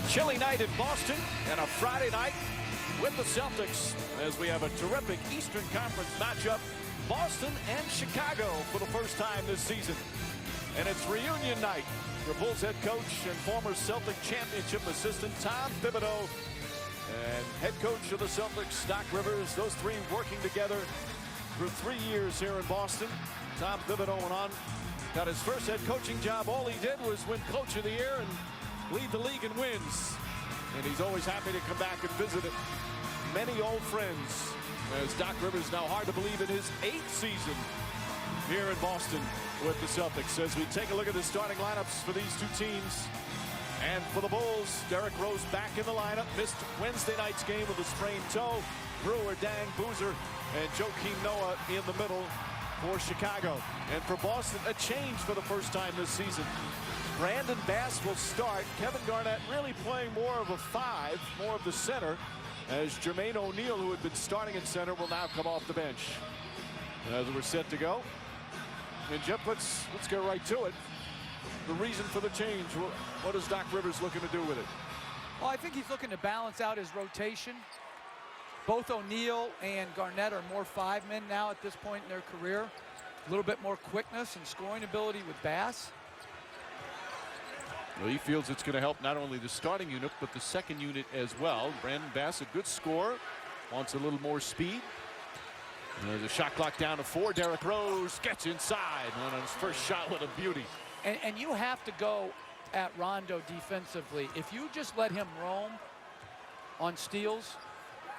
A chilly night in Boston and a Friday night with the Celtics as we have a terrific Eastern Conference matchup. Boston and Chicago for the first time this season. And it's reunion night for Bulls head coach and former Celtic championship assistant Tom Thibodeau and head coach of the Celtics, Doc Rivers. Those three working together for 3 years here in Boston. Tom Thibodeau went on, got his first head coaching job. All he did was win Coach of the Year and lead the league in wins. And he's always happy to come back and visit it. Many old friends, as Doc Rivers now hard to believe in his 8th season here in Boston with the Celtics. As we take a look at the starting lineups for these two teams. And for the Bulls, Derrick Rose back in the lineup. Missed Wednesday night's game with a sprained toe. Brewer, Dang, Boozer, and Joakim Noah in the middle for Chicago. And for Boston, a change for the first time this season. Brandon Bass will start. Kevin Garnett really playing more of a 5, more of the center, as Jermaine O'Neal, who had been starting at center, will now come off the bench. As we're set to go. And Jeff, let's get right to it. The reason for the change, what is Doc Rivers looking to do with it? Well, I think he's looking to balance out his rotation. Both O'Neal and Garnett are more 5 men now at this point in their career. A little bit more quickness and scoring ability with Bass. Well, he feels it's going to help not only the starting unit, but the second unit as well. Brandon Bass, a good scorer, wants a little more speed. And there's a shot clock down to 4. Derrick Rose gets inside on his first shot with a beauty. And you have to go at Rondo defensively. If you just let him roam on steals,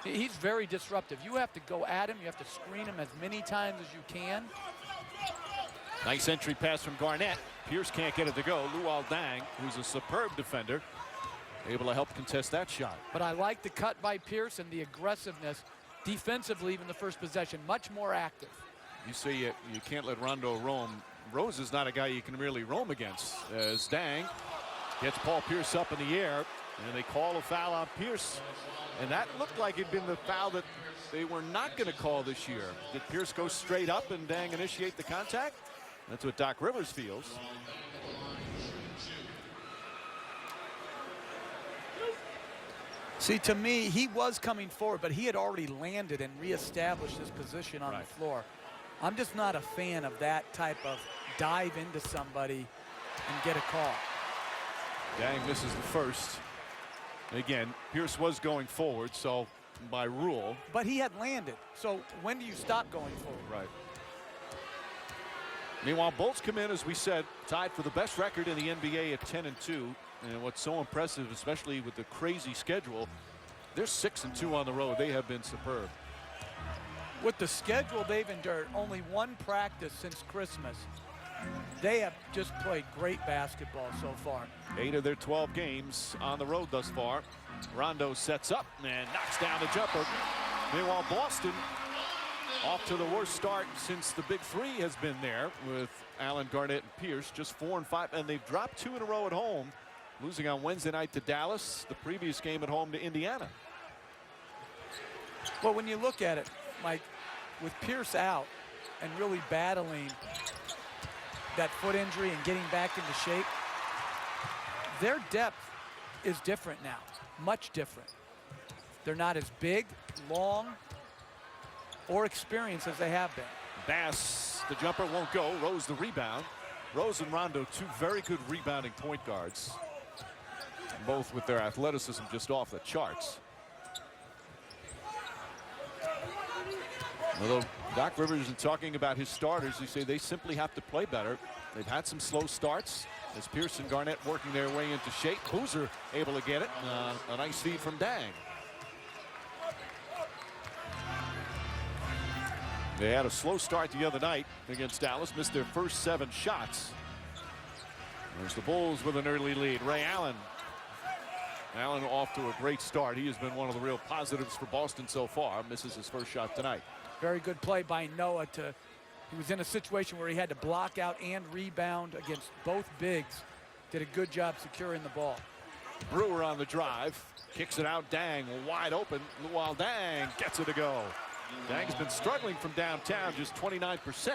he's very disruptive. You have to go at him. You have to screen him as many times as you can. Nice entry pass from Garnett. Pierce can't get it to go. Luol Deng, who's a superb defender, able to help contest that shot. But I like the cut by Pierce and the aggressiveness defensively in the first possession. Much more active. You say you can't let Rondo roam. Rose is not a guy you can really roam against, as Deng gets Paul Pierce up in the air, and they call a foul on Pierce. And that looked like it'd been the foul that they were not going to call this year. Did Pierce go straight up and Deng initiate the contact? That's what Doc Rivers feels. See, to me, he was coming forward, but he had already landed and reestablished his position on the floor. I'm just not a fan of that type of dive into somebody and get a call. Deng misses the first. Again, Pierce was going forward, so by rule. But he had landed. So when do you stop going forward? Right. Meanwhile, Bulls come in, as we said, tied for the best record in the NBA at 10-2. And what's so impressive, especially with the crazy schedule, they're 6-2 on the road. They have been superb. With the schedule they've endured, only one practice since Christmas. They have just played great basketball so far. 8 of their 12 games on the road thus far. Rondo sets up and knocks down the jumper. Meanwhile, Boston off to the worst start since the big 3 has been there with Allen, Garnett, and Pierce. Just 4 and 5, and they've dropped 2 in a row at home, losing on Wednesday night to Dallas, the previous game at home to Indiana. Well, when you look at it, Mike, with Pierce out and really battling that foot injury and getting back into shape, their depth is different now, much different. They're not as big, long, or experienced as they have been. Bass, the jumper won't go. Rose the rebound. Rose and Rondo, 2 very good rebounding point guards, both with their athleticism just off the charts. Although Doc Rivers is talking about his starters, he say they simply have to play better. They've had some slow starts as Pierce and Garnett working their way into shape. Boozer able to get it. A nice feed from Dang. They had a slow start the other night against Dallas, missed their first 7 shots. There's the Bulls with an early lead. Ray Allen. Allen off to a great start. He has been one of the real positives for Boston so far. Misses his first shot tonight. Very good play by Noah. He was in a situation where he had to block out and rebound against both bigs. Did a good job securing the ball. Brewer on the drive. Kicks it out. Dang wide open. Luol Deng gets it to go. Dang's been struggling from downtown, just 29%,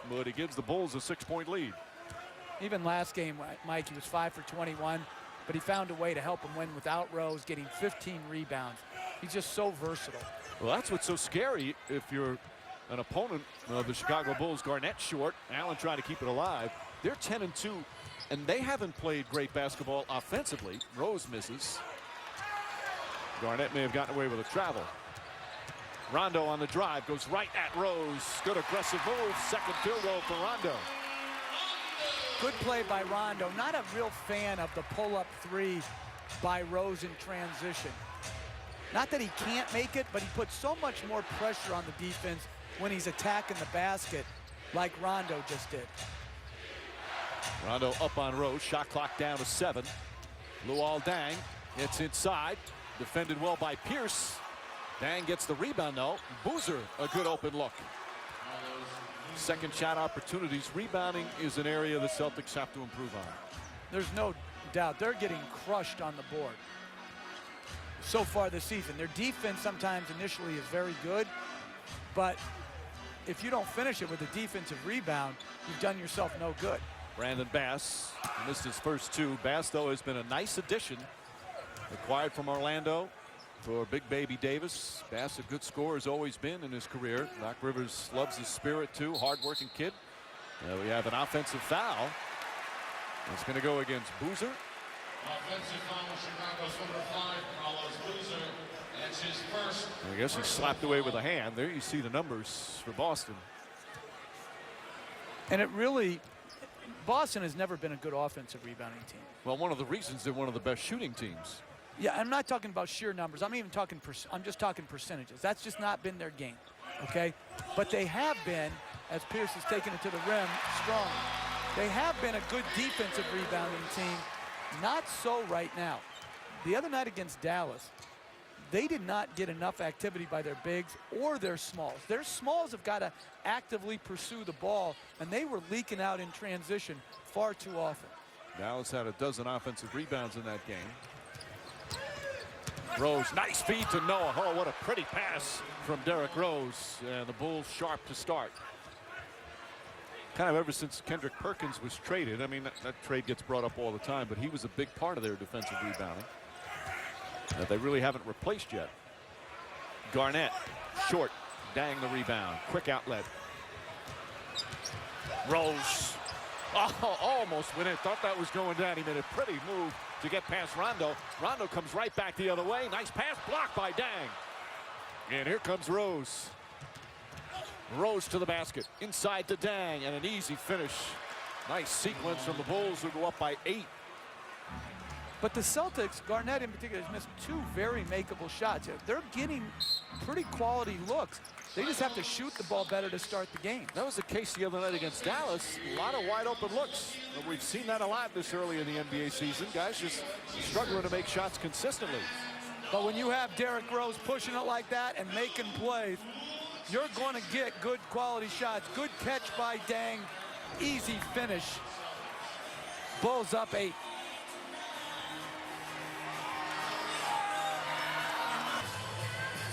but he gives the Bulls a 6-point lead. Even last game, Mike, he was 5 for 21. but he found a way to help him win without Rose, getting 15 rebounds. He's just so versatile. Well, that's what's so scary if you're an opponent of the Chicago Bulls. Garnett short, Allen trying to keep it alive. They're 10-2, and they haven't played great basketball offensively. Rose misses. Garnett may have gotten away with a travel. Rondo on the drive, goes right at Rose. Good aggressive move, second field goal for Rondo. Good play by Rondo. Not a real fan of the pull-up three by Rose in transition. Not that he can't make it, but he puts so much more pressure on the defense when he's attacking the basket like Rondo just did. Rondo up on Rose, shot clock down to 7. Luol Deng hits inside, defended well by Pierce. Dang gets the rebound though. Boozer, a good open look. Second shot opportunities. Rebounding is an area the Celtics have to improve on. There's no doubt they're getting crushed on the board so far this season. Their defense sometimes initially is very good, but if you don't finish it with a defensive rebound, you've done yourself no good. Brandon Bass missed his first 2. Bass, though, has been a nice addition. Acquired from Orlando for Big Baby Davis. Bass, a good scorer, has always been in his career. Doc Rivers loves his spirit, too. Hard-working kid. We have an offensive foul. It's going to go against Boozer. Offensive foul, Chicago's number 5, Carlos Boozer. That's his first. I guess he slapped away with a hand. There you see the numbers for Boston. And it really, Boston has never been a good offensive rebounding team. Well, one of the reasons they're one of the best shooting teams. Yeah, I'm not talking about sheer numbers. I'm just talking percentages. That's just not been their game, okay? But they have been, as Pierce has taken it to the rim, strong. They have been a good defensive rebounding team. Not so right now. The other night against Dallas, they did not get enough activity by their bigs or their smalls. Their smalls have got to actively pursue the ball, and they were leaking out in transition far too often. Dallas had a dozen offensive rebounds in that game. Rose, nice feed to Noah. Oh, what a pretty pass from Derrick Rose. And the Bulls sharp to start. Kind of ever since Kendrick Perkins was traded. I mean, that trade gets brought up all the time, but he was a big part of their defensive rebounding that they really haven't replaced yet. Garnett, short, Dang the rebound. Quick outlet. Rose. Oh, almost went in. Thought that was going down. He made a pretty move to get past Rondo. Rondo comes right back the other way. Nice pass, blocked by Dang. And here comes Rose. Rose to the basket. Inside to Dang, and an easy finish. Nice sequence from the Bulls, who go up by 8. But the Celtics, Garnett in particular, has missed 2 very makeable shots. They're getting pretty quality looks. They just have to shoot the ball better to start the game. That was the case the other night against Dallas. A lot of wide open looks. We've seen that a lot this early in the NBA season. Guys just struggling to make shots consistently. But when you have Derrick Rose pushing it like that and making plays, you're going to get good quality shots. Good catch by Dang. Easy finish. Bulls up 8.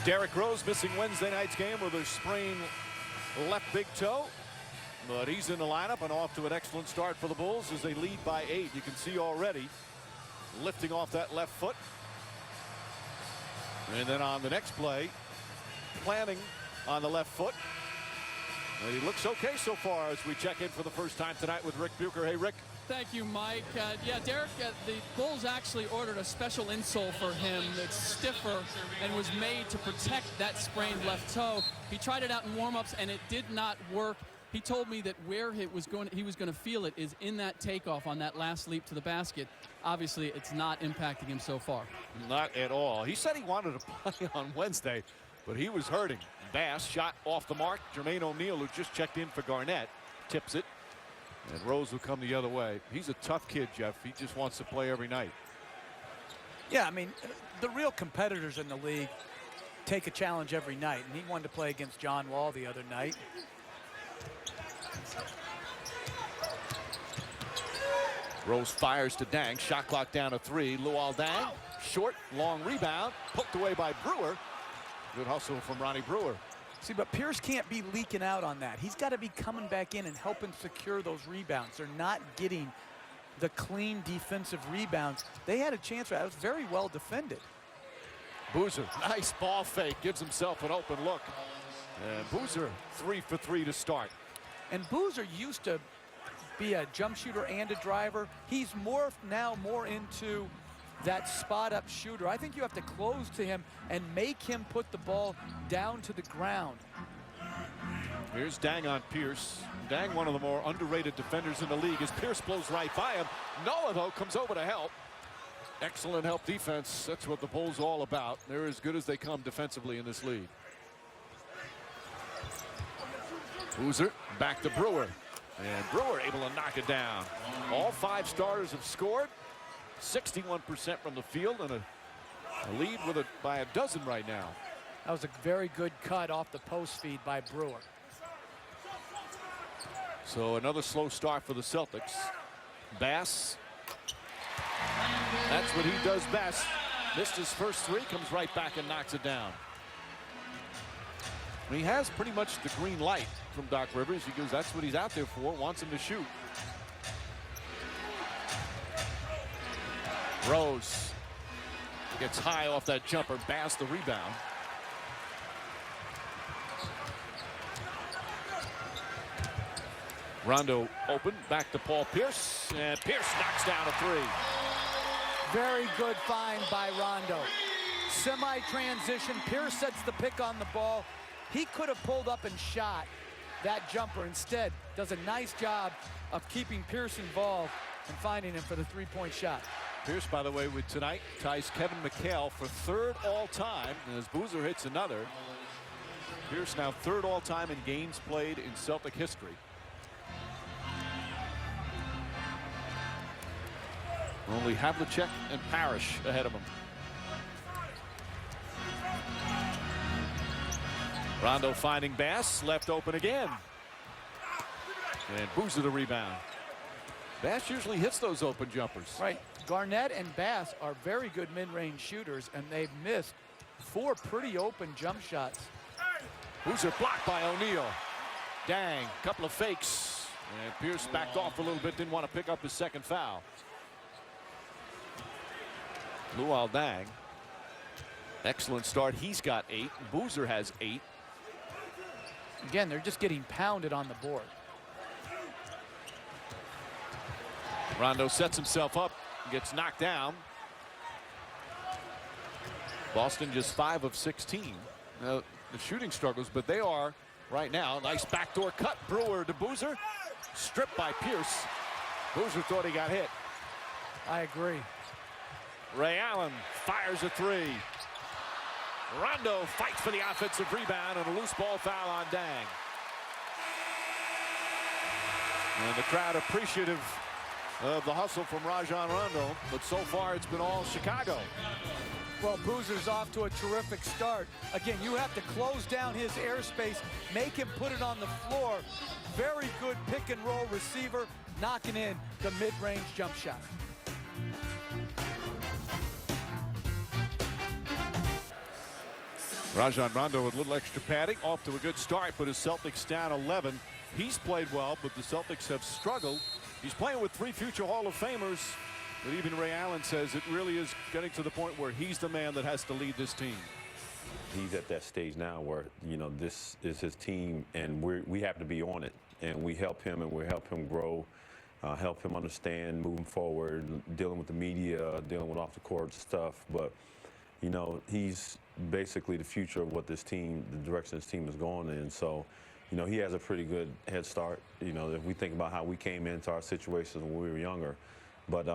Derrick Rose missing Wednesday night's game with a sprained left big toe. But he's in the lineup and off to an excellent start for the Bulls as they lead by 8. You can see already lifting off that left foot. And then on the next play, planting on the left foot. And he looks okay so far as we check in for the first time tonight with Rick Bucher. Hey, Rick. Thank you, Mike. Yeah, Derrick, the Bulls actually ordered a special insole for him that's stiffer and was made to protect that sprained left toe. He tried it out in warm-ups, and it did not work. He told me that where he was going to feel it is in that takeoff on that last leap to the basket. Obviously, it's not impacting him so far. Not at all. He said he wanted to play on Wednesday, but he was hurting. Bass shot off the mark. Jermaine O'Neal, who just checked in for Garnett, tips it. And Rose will come the other way. He's a tough kid, Jeff. He just wants to play every night. Yeah, I mean, the real competitors in the league take a challenge every night. And he wanted to play against John Wall the other night. Rose fires to Dang. Shot clock down to 3. Luol Deng. Short, long rebound. Poked away by Brewer. Good hustle from Ronnie Brewer. See, but Pierce can't be leaking out on that. He's got to be coming back in and helping secure those rebounds. They're not getting the clean defensive rebounds. They had a chance. That was very well defended. Boozer, nice ball fake, gives himself an open look. And Boozer 3 for 3 to start. And Boozer used to be a jump shooter and a driver. He's morphed now more into that spot-up shooter. I think you have to close to him and make him put the ball down to the ground. Here's Dang on Pierce. Dang, one of the more underrated defenders in the league, as Pierce blows right by him. Noah, though, comes over to help. Excellent help defense. That's what the Bulls are all about. They're as good as they come defensively in this league. Boozer back to Brewer. And Brewer able to knock it down. All 5 starters have scored. 61% from the field, and a lead by a dozen right now. That was a very good cut off the post feed by Brewer. So another slow start for the Celtics. Bass. That's what he does best. Missed his first 3, comes right back and knocks it down. He has pretty much the green light from Doc Rivers. He goes, that's what he's out there for, wants him to shoot. Rose gets high off that jumper. Bass the rebound. Rondo open, back to Paul Pierce, and Pierce knocks down a 3. Very good find by Rondo. Semi-transition, Pierce sets the pick on the ball. He could have pulled up and shot that jumper. Instead, does a nice job of keeping Pierce involved and finding him for the 3-point shot. Pierce, by the way, with tonight, ties Kevin McHale for 3rd all-time, as Boozer hits another. Pierce now 3rd all-time in games played in Celtic history. Only Havlicek and Parrish ahead of him. Rondo finding Bass, left open again. And Boozer the rebound. Bass usually hits those open jumpers. Right. Garnett and Bass are very good mid-range shooters, and they've missed 4 pretty open jump shots. Boozer blocked by O'Neal. Dang, couple of fakes. And Pierce backed off a little bit, didn't want to pick up his 2nd foul. Luol Deng. Excellent start. He's got 8. Boozer has 8. Again, they're just getting pounded on the board. Rondo sets himself up, gets knocked down. Boston just 5 of 16. Now, the shooting struggles, but they are right now. Nice backdoor cut. Brewer to Boozer. Stripped by Pierce. Boozer thought he got hit. I agree. Ray Allen fires a 3. Rondo fights for the offensive rebound, and a loose ball foul on Dang. And the crowd appreciative of the hustle from Rajon Rondo, but so far it's been all Chicago. Well, Boozer's off to a terrific start. Again, you have to close down his airspace, make him put it on the floor. Very good pick and roll receiver, knocking in the mid-range jump shot. Rajon Rondo with a little extra padding, off to a good start, but his Celtics down 11. He's played well, but the Celtics have struggled. He's playing with 3 future Hall of Famers, but even Ray Allen says it really is getting to the point where he's the man that has to lead this team. He's at that stage now where, you know, this is his team, and we have to be on it, and we help him, and we help him grow, help him understand moving forward, dealing with the media, dealing with off-the-court stuff. But, you know, he's basically the future of what this team, the direction this team is going in. So, you know, he has a pretty good head start. You know, if we think about how we came into our situations when we were younger. But,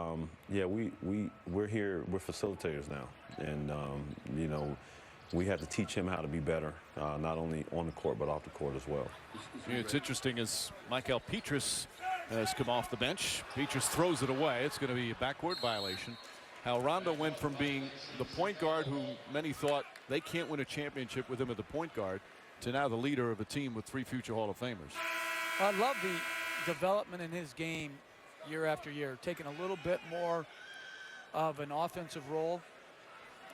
yeah, we're here, we're facilitators now. And, you know, we have to teach him how to be better, not only on the court, but off the court as well. Yeah, it's interesting as Michael Petrus has come off the bench. Petrus throws it away. It's going to be a backcourt violation. How Rondo went from being the point guard who many thought they can't win a championship with him at the point guard to now the leader of a team with 3 future Hall of Famers. I love the development in his game year after year, taking a little bit more of an offensive role.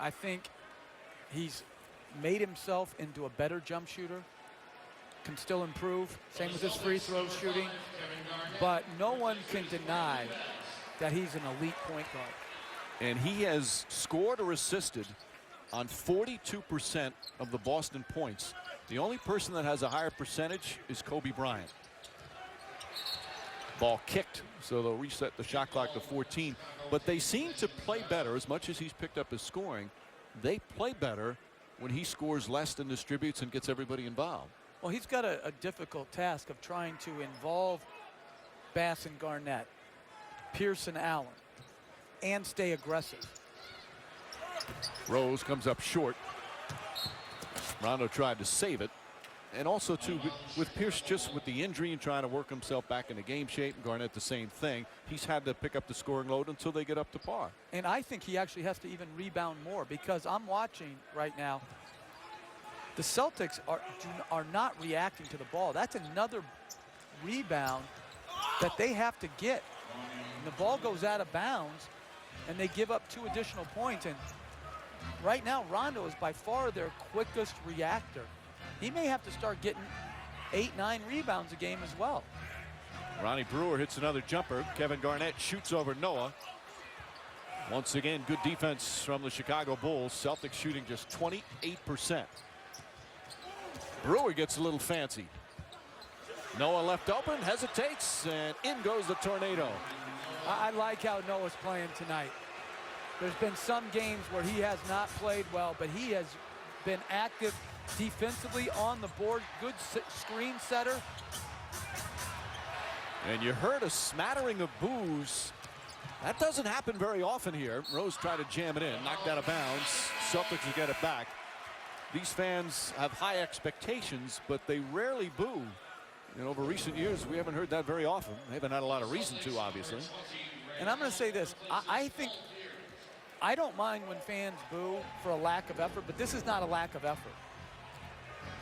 I think he's made himself into a better jump shooter, can still improve. Same with his free throw shooting. But no one can deny that he's an elite point guard. And he has scored or assisted on 42% of the Boston points. The only person that has a higher percentage is Kobe Bryant. Ball kicked, so they'll reset the shot clock to 14. But they seem to play better. As much as he's picked up his scoring, they play better when he scores less and distributes and gets everybody involved. Well, he's got a difficult task of trying to involve Bass and Garnett, Pierce and Allen, and stay aggressive. Rose comes up short. Rondo tried to save it. And also, too, with Pierce just with the injury and trying to work himself back into game shape, and Garnett the same thing, he's had to pick up the scoring load until they get up to par. And I think he actually has to even rebound more, because I'm watching right now. The Celtics are not reacting to the ball. That's another rebound that they have to get. And the ball goes out of bounds, and they give up 2 additional points. And right now, Rondo is by far their quickest reactor. He may have to start getting 8-9 rebounds a game as well. Ronnie Brewer hits another jumper. Kevin Garnett shoots over Noah. Once again, good defense from the Chicago Bulls. Celtics shooting just 28%. Brewer gets a little fancy. Noah left open, hesitates, and in goes the tornado. I like how Noah's playing tonight. There's been some games where he has not played well, but he has been active defensively on the board. Good screen setter. And you heard a smattering of boos. That doesn't happen very often here. Rose tried to jam it in, knocked out of bounds. Celtics will get it back. These fans have high expectations, but they rarely boo. And over recent years, we haven't heard that very often. They haven't had a lot of reason to, obviously. And I'm going to say this. I think I don't mind when fans boo for a lack of effort, but this is not a lack of effort.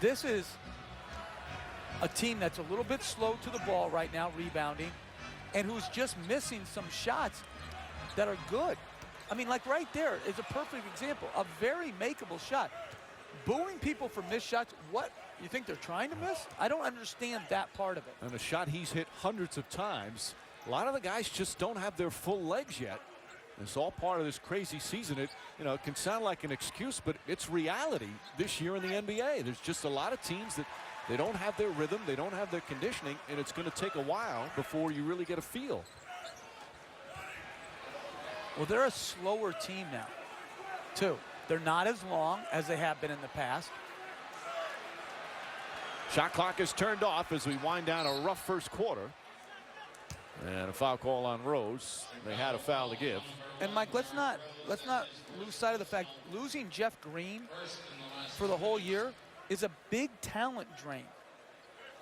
This is a team that's a little bit slow to the ball right now, rebounding, and who's just missing some shots that are good. I mean, like right there is a perfect example, a very makeable shot. Booing people for missed shots, what? You think they're trying to miss? I don't understand that part of it. And a shot he's hit hundreds of times. A lot of the guys just don't have their full legs yet. It's all part of this crazy season. It can sound like an excuse, but it's reality this year in the NBA. There's just a lot of teams that they don't have their rhythm, they don't have their conditioning, and it's going to take a while before you really get a feel. Well, they're a slower team now, too. They're not as long as they have been in the past. Shot clock is turned off as we wind down a rough first quarter. And a foul call on Rose. They had a foul to give. And Mike, let's not lose sight of the fact losing Jeff Green for the whole year is a big talent drain.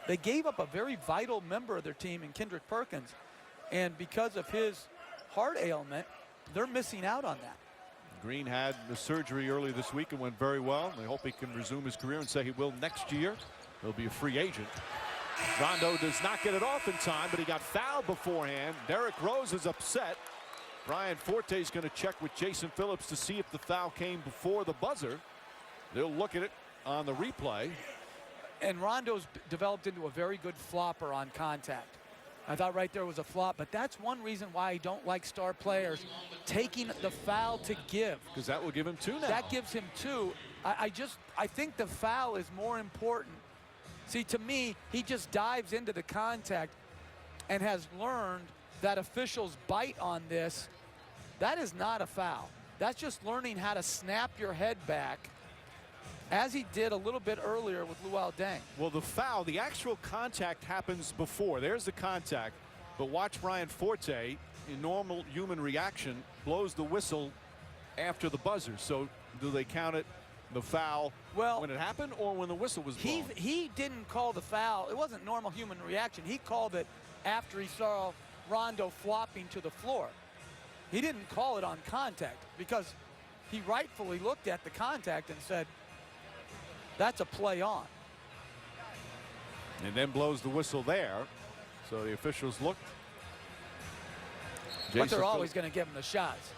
They gave up a very vital member of their team in Kendrick Perkins, and because of his heart ailment, they're missing out on that. Green had the surgery early this week and went very well. They hope he can resume his career and say he will next year. He'll be a free agent. Rondo does not get it off in time, but he got fouled beforehand. Derrick Rose is upset. Brian Forte is going to check with Jason Phillips to see if the foul came before the buzzer. They'll look at it on the replay. And Rondo's developed into a very good flopper on contact. I thought right there was a flop, but that's one reason why I don't like star players taking the foul to give. Because that will give him 2 now. That gives him 2. I think the foul is more important. See, to me, he just dives into the contact and has learned that officials bite on this. That is not a foul. That's just learning how to snap your head back, as he did a little bit earlier with Luol Deng. Well, the foul, the actual contact happens before. There's the contact. But watch Brian Forte, in normal human reaction, blows the whistle after the buzzer. So do they count it, the foul, when it happened or when the whistle was blown? He didn't call the foul. It wasn't normal human reaction. He called it after he saw Rondo flopping to the floor. He didn't call it on contact because he rightfully looked at the contact and said, that's a play on. And then blows the whistle there. So the officials looked. But they're always going to give him the shots.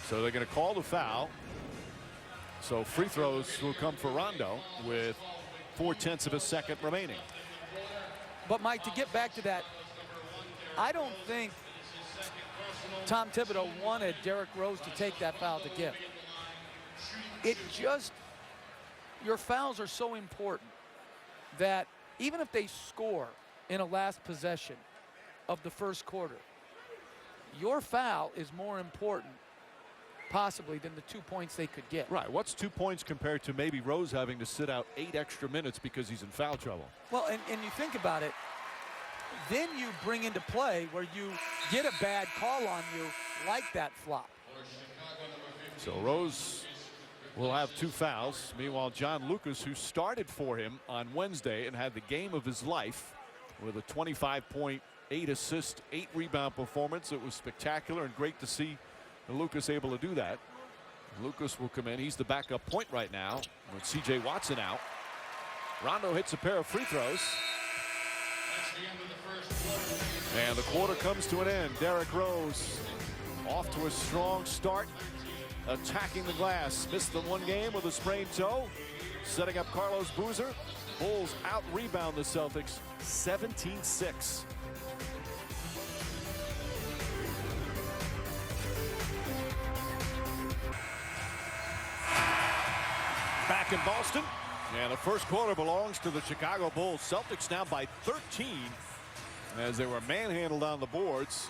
So they're going to call the foul. So free throws will come for Rondo with 0.4 of a second remaining. But Mike, to get back to that, I don't think Tom Thibodeau wanted Derrick Rose to take that foul to give. Your fouls are so important that even if they score in a last possession of the first quarter, your foul is more important possibly than the 2 points they could get. Right. What's 2 points compared to maybe Rose having to sit out 8 extra minutes because he's in foul trouble? Well, and you think about it, then you bring into play where you get a bad call on you like that flop. So Rose will have 2 fouls. Meanwhile, John Lucas, who started for him on Wednesday and had the game of his life with a 25-point, 8-assist, 8-rebound performance. It was spectacular and great to see Lucas able to do that. Lucas will come in. He's the backup point right now with C.J. Watson out. Rondo hits a pair of free throws. And the quarter comes to an end. Derrick Rose off to a strong start, attacking the glass. Missed the one game with a sprained toe, setting up Carlos Boozer. Bulls out-rebound the Celtics 17-6. Back in Boston, and the first quarter belongs to the Chicago Bulls. Celtics now by 13 as they were manhandled on the boards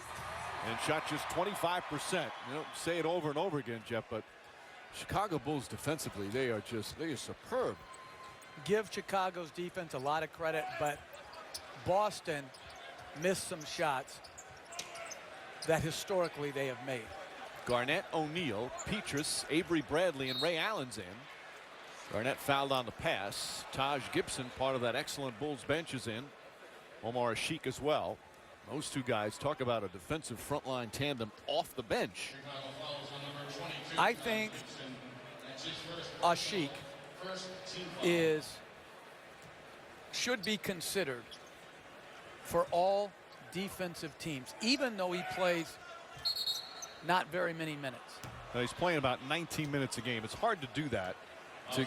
and shot just 25%. You don't say it over and over again, Jeff, but Chicago Bulls defensively, they are superb. Give Chicago's defense a lot of credit, but Boston missed some shots that historically they have made. Garnett, O'Neal, Petrus, Avery Bradley, and Ray Allen's in. Garnett fouled on the pass. Taj Gibson, part of that excellent Bulls bench, is in. Omar Ashik as well. Those two guys, talk about a defensive frontline tandem off the bench. I think Ashik should be considered for all defensive teams, even though he plays not very many minutes. Now he's playing about 19 minutes a game. It's hard to do that, to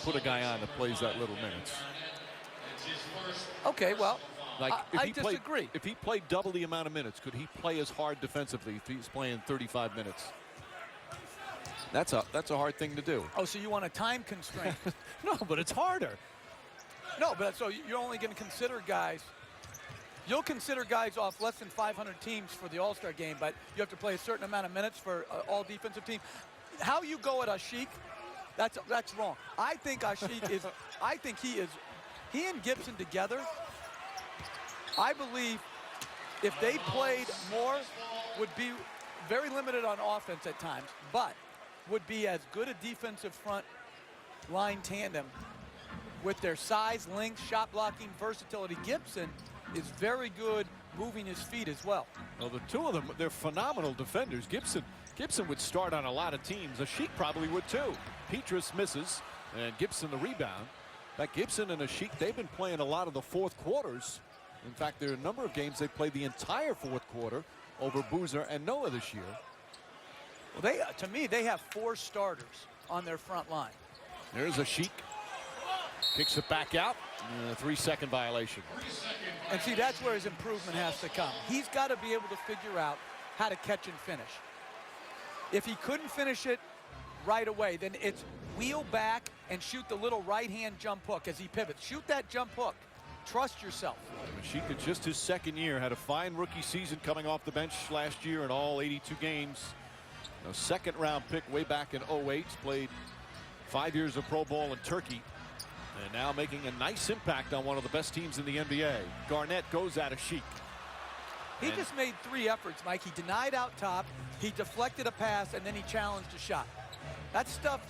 put a guy on that plays that little minutes. Okay, well, like I disagree. If he played double the amount of minutes, could he play as hard defensively if he's playing 35 minutes? That's a hard thing to do. Oh, so you want a time constraint? No, but it's harder. No, but so you're only going to consider guys. You'll consider guys off less than 500 teams for the All-Star game, but you have to play a certain amount of minutes for all defensive team. How you go at Ashik, that's wrong. I think Ashik is. I think he and Gibson together. I believe if they played more, would be very limited on offense at times, but would be as good a defensive front line tandem with their size, length, shot blocking, versatility. Gibson is very good moving his feet as well. Well, the two of them, they're phenomenal defenders. Gibson would start on a lot of teams. Ashik probably would too. Petrus misses, and Gibson the rebound. In fact, Gibson and Ashik, they've been playing a lot of the fourth quarters. In fact, there are a number of games they played the entire fourth quarter over Boozer and Noah this year. Well, to me, they have 4 starters on their front line. There's Ashik. Kicks it back out. 3-second violation. And see, that's where his improvement has to come. He's got to be able to figure out how to catch and finish. If he couldn't finish it right away, then it's wheel back and shoot the little right-hand jump hook as he pivots. Shoot that jump hook. Trust yourself. Ashik, in just his second year, had a fine rookie season coming off the bench last year in all 82 games. A second-round pick way back in 08. Played 5 years of Pro Bowl in Turkey. And now making a nice impact on one of the best teams in the NBA. Garnett goes at Ashik. He just made 3 efforts, Mike. He denied out top, he deflected a pass, and then he challenged a shot. That's stuff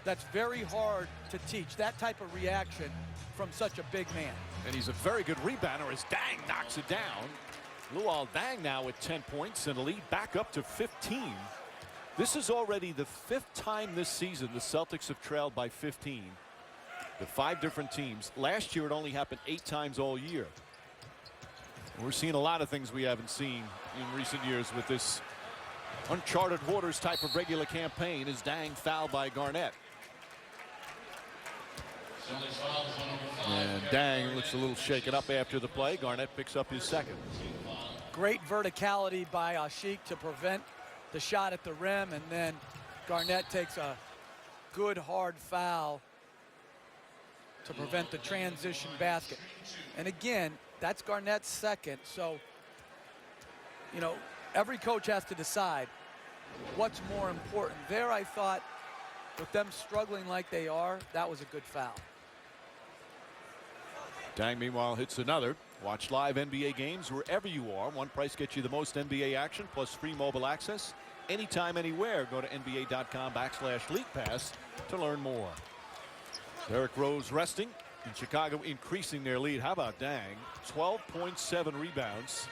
that's very hard to teach, that type of reaction from such a big man. And he's a very good rebounder as Dang knocks it down. Luol Deng now with 10 points and a lead back up to 15. This is already the 5th time this season the Celtics have trailed by 15. The 5 different teams. Last year it only happened 8 times all year. We're seeing a lot of things we haven't seen in recent years with this uncharted waters type of regular campaign as Dang fouled by Garnett. And Dang looks a little shaken up after the play. Garnett picks up his second. Great verticality by Asik to prevent the shot at the rim, and then Garnett takes a good hard foul to prevent the transition basket. And again, that's Garnett's second, so, you know, every coach has to decide what's more important. There, I thought, with them struggling like they are, that was a good foul. Dang, meanwhile, hits another. Watch live NBA games wherever you are. One price gets you the most NBA action plus free mobile access. Anytime, anywhere. Go to NBA.com/League Pass to learn more. Derrick Rose resting, and Chicago increasing their lead. How about Dang? 12.7 rebounds.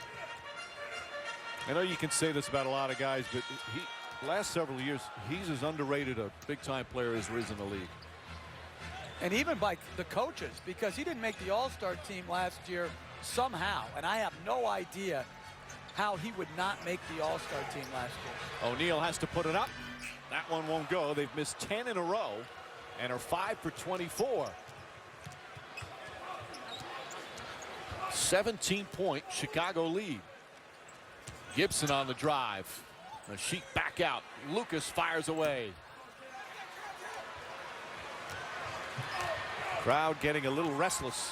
I know you can say this about a lot of guys, but last several years, he's as underrated a big-time player as there is in the league. And even by the coaches, because he didn't make the All-Star team last year somehow, and I have no idea how he would not make the All-Star team last year. O'Neal has to put it up. That one won't go. They've missed 10 in a row and are 5 for 24. 17-point Chicago lead. Gibson on the drive. The Sheik back out. Lucas fires away. Crowd getting a little restless.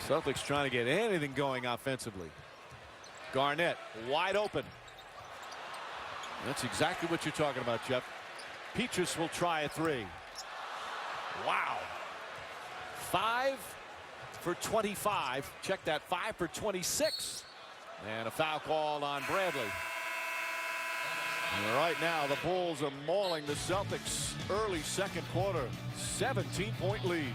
Celtics trying to get anything going offensively. Garnett wide open. That's exactly what you're talking about, Jeff. Petrus will try a three. Wow. 5 for 25. Check that, 5 for 26. And a foul call on Bradley. And right now, the Bulls are mauling the Celtics. Early second quarter, 17-point lead.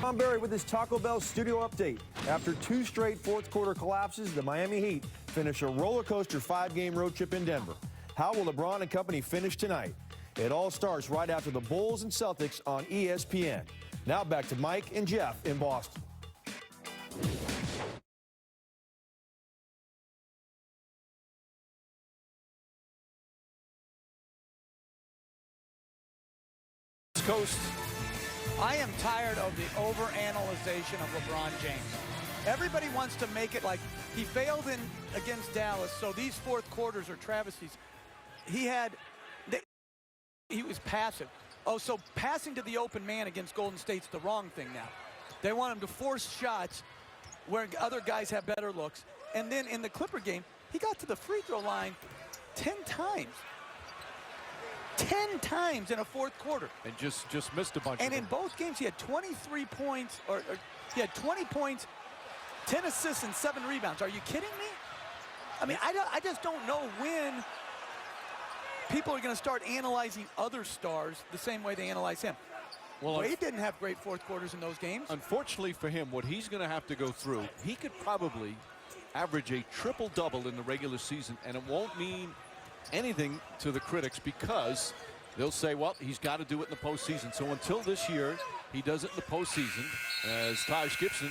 Tom Barry with his Taco Bell studio update. After 2 straight fourth quarter collapses, the Miami Heat finish a roller coaster 5-game road trip in Denver. How will LeBron and company finish tonight? It all starts right after the Bulls and Celtics on ESPN. Now back to Mike and Jeff in Boston. Coast. I am tired of the overanalyzation of LeBron James. Everybody wants to make it like he failed against Dallas, so these fourth quarters are travesties. He was passive. Oh, so passing to the open man against Golden State's the wrong thing now. They want him to force shots where other guys have better looks. And then in the Clipper game, he got to the free throw line 10 times. 10 times in a fourth quarter. And just missed a bunch. And of in both games, he had 23 points, or he had 20 points, 10 assists, and 7 rebounds. Are you kidding me? I mean, I just don't know when people are going to start analyzing other stars the same way they analyze him. Well, Wade didn't have great fourth quarters in those games. Unfortunately for him, what he's going to have to go through, he could probably average a triple-double in the regular season, and it won't mean anything to the critics because they'll say, well, he's got to do it in the postseason. So until this year, he does it in the postseason, as Taj Gibson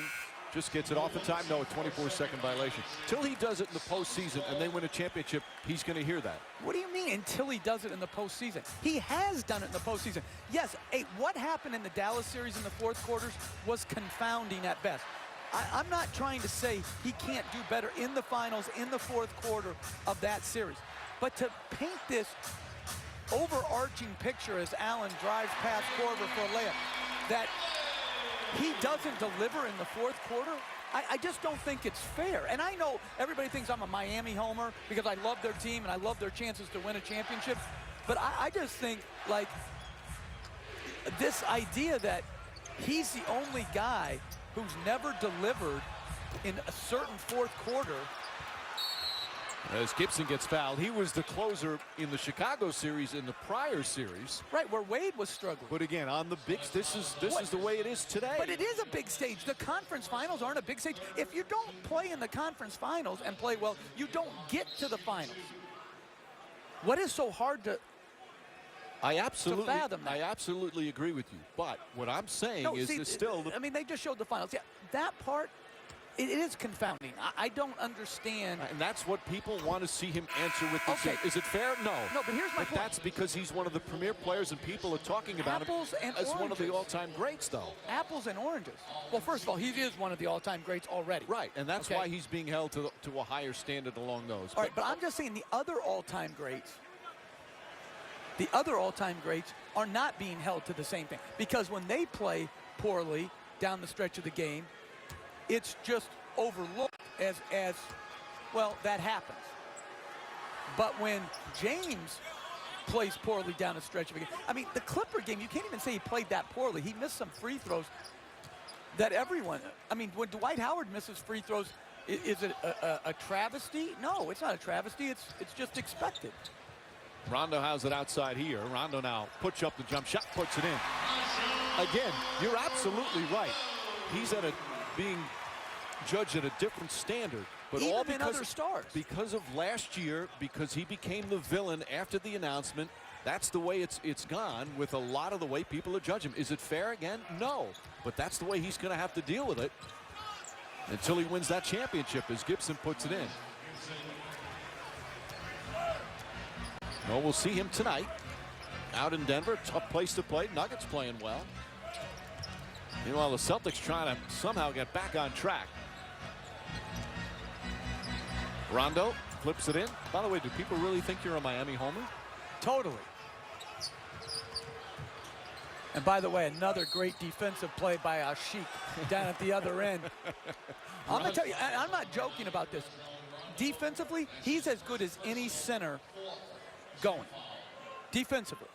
just gets it off in time. No, a 24-second violation. Till he does it in the postseason and they win a championship, he's going to hear that. What do you mean until he does it in the postseason? He has done it in the postseason. Yes, what happened in the Dallas series in the fourth quarters was confounding at best. I'm not trying to say he can't do better in the finals, in the fourth quarter of that series. But to paint this overarching picture as Allen drives past Korver for a layup, that he doesn't deliver in the fourth quarter, I just don't think it's fair. And I know everybody thinks I'm a Miami homer because I love their team and I love their chances to win a championship. But I just think, like, this idea that he's the only guy who's never delivered in a certain fourth quarter. As Gibson gets fouled, he was the closer in the Chicago series in the prior series. Right, where Wade was struggling. But again, on the big, this is the way it is today. But it is a big stage. The conference finals aren't a big stage. If you don't play in the conference finals and play well, you don't get to the finals. What is so hard to fathom that? I absolutely agree with you. But what I'm saying is still. I mean, they just showed the finals. Yeah, that part. It is confounding. I don't understand. And that's what people want to see him answer with this. Okay. Is it fair? No. No, but here's my point. That's because he's one of the premier players, and people are talking about Apples him and as one of the oranges. all-time greats, though. Apples and oranges. Well, first of all, he is one of the all-time greats already. Right, and that's Okay. why he's being held to a higher standard along those. All right, but I'm just saying the other all-time greats are not being held to the same thing. Because when they play poorly down the stretch of the game, it's just overlooked as well, that happens. But when James plays poorly down the stretch of a game, I mean, the Clipper game, you can't even say he played that poorly. He missed some free throws that everyone, I mean, when Dwight Howard misses free throws, is it a travesty? No, it's not a travesty. It's just expected. Rondo has it outside here. Rondo now puts up the jump shot, puts it in. Again, you're absolutely right. He's being judged at a different standard. But Even all in other stars. because of last year, because he became the villain after the announcement. That's the way it's gone with a lot of the way people are judging him. Is it fair again? No. But that's the way he's going to have to deal with it until he wins that championship as Gibson puts it in. Well, we'll see him tonight out in Denver. Tough place to play. Nuggets playing well. Meanwhile, the Celtics trying to somehow get back on track. Rondo flips it in. By the way, do people really think you're a Miami homer? Totally. And by the way, another great defensive play by Ashik down at the other end. I'm going to tell you, I'm not joking about this. Defensively, he's as good as any center going. Defensively.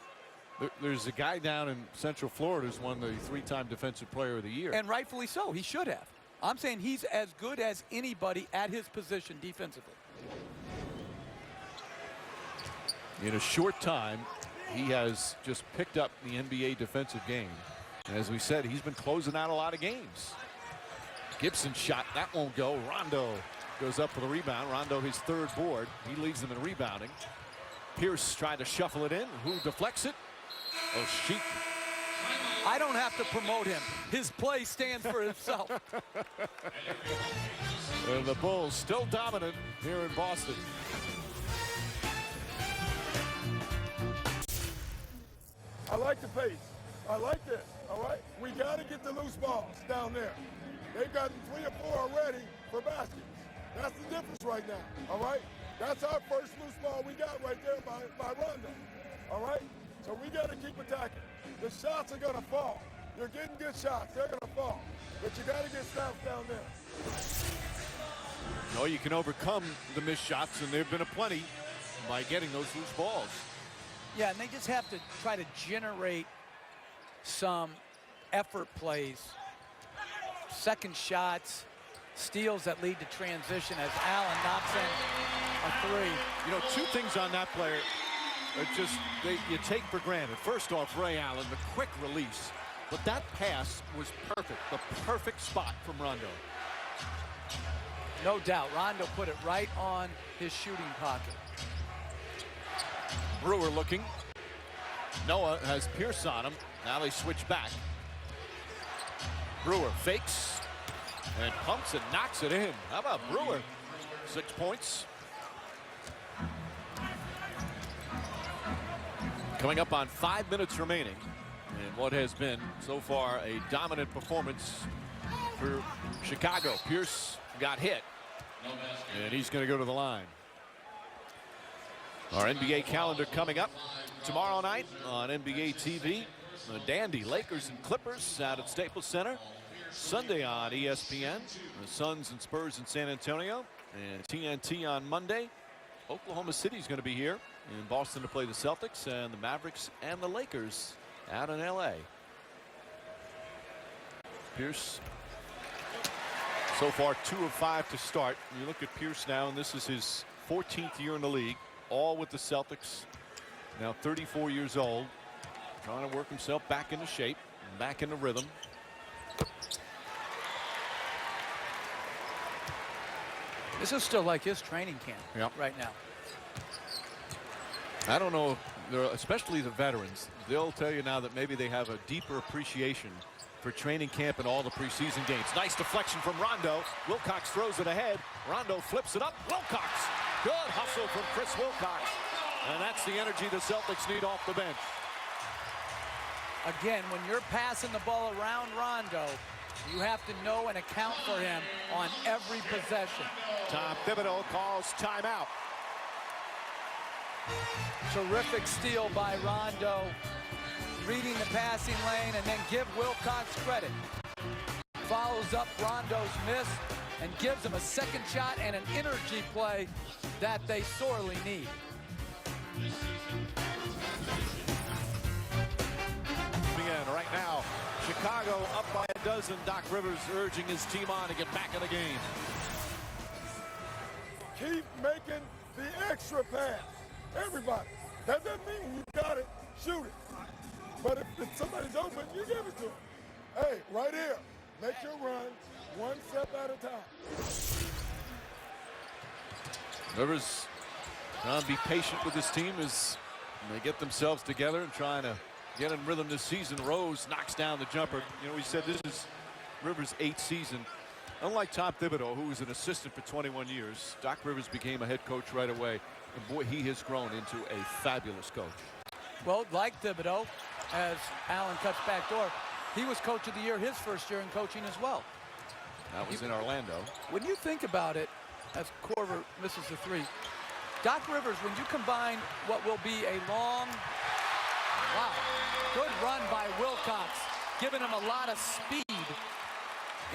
There's a guy down in Central Florida who's won the 3-time Defensive Player of the Year. And rightfully so. He should have. I'm saying he's as good as anybody at his position defensively. In a short time, he has just picked up the NBA defensive game. And as we said, he's been closing out a lot of games. Gibson shot. That won't go. Rondo goes up for the rebound. Rondo, his third board. He leads them in rebounding. Pierce tried to shuffle it in. Who deflects it? Oh, Sheik. I don't have to promote him. His play stands for himself. And the Bulls still dominant here in Boston. I like the pace. I like this, all right? We got to get the loose balls down there. They've gotten 3 or 4 already for baskets. That's the difference right now, all right? That's our first loose ball we got right there by Rondo, all right? So we got to keep attacking. The shots are going to fall. You're getting good shots. They're going to fall. But you got to get stops down there. No, you can overcome the missed shots, and there have been aplenty by getting those loose balls. Yeah, and they just have to try to generate some effort plays, second shots, steals that lead to transition as Allen knocks in a 3. You know, 2 things on that player are just you take for granted. First off, Ray Allen, the quick release. But that pass was perfect, the perfect spot from Rondo. No doubt. Rondo put it right on his shooting pocket. Brewer looking. Noah has Pierce on him. Now they switch back. Brewer fakes and pumps and knocks it in. How about Brewer? 6 points. Coming up on 5 minutes remaining in what has been so far a dominant performance for Chicago. Pierce got hit, and he's going to go to the line. Our NBA calendar coming up tomorrow night on NBA TV. The Dandy Lakers and Clippers out at Staples Center. Sunday on ESPN. The Suns and Spurs in San Antonio. And TNT on Monday. Oklahoma City is going to be here in Boston to play the Celtics, and the Mavericks and the Lakers out in LA. Pierce so far 2 of 5 to start. You look at Pierce now, and this is his 14th year in the league, all with the Celtics. Now 34 years old, trying to work himself back into shape, back into rhythm. This is still like his training camp right now. I don't know, especially the veterans, they'll tell you now that maybe they have a deeper appreciation for training camp and all the preseason games. Nice deflection from Rondo. Wilcox throws it ahead. Rondo flips it up. Wilcox. Good hustle from Chris Wilcox. And that's the energy the Celtics need off the bench. Again, when you're passing the ball around Rondo, you have to know and account for him on every possession. Tom Thibodeau calls timeout. Terrific steal by Rondo, reading the passing lane, and then give Wilcox credit. Follows up Rondo's miss and gives him a second shot and an energy play that they sorely need. And right now, Chicago up by a dozen. Doc Rivers urging his team on to get back in the game. Keep making the extra pass. Everybody. That doesn't mean you got it, shoot it. But if somebody's open, you give it to them. Hey, right here, make your run one step at a time. Rivers trying to be patient with his team as they get themselves together and trying to get in rhythm this season. Rose knocks down the jumper. You know, we said this is Rivers' 8th season. Unlike Tom Thibodeau, who was an assistant for 21 years, Doc Rivers became a head coach right away. And boy, he has grown into a fabulous coach. Well, like Thibodeau, as Allen cuts back door, he was coach of the year his first year in coaching as well. That was in Orlando. When you think about it, as Korver misses the three, Doc Rivers, when you combine what will be a long, wow, good run by Wilcox, giving him a lot of speed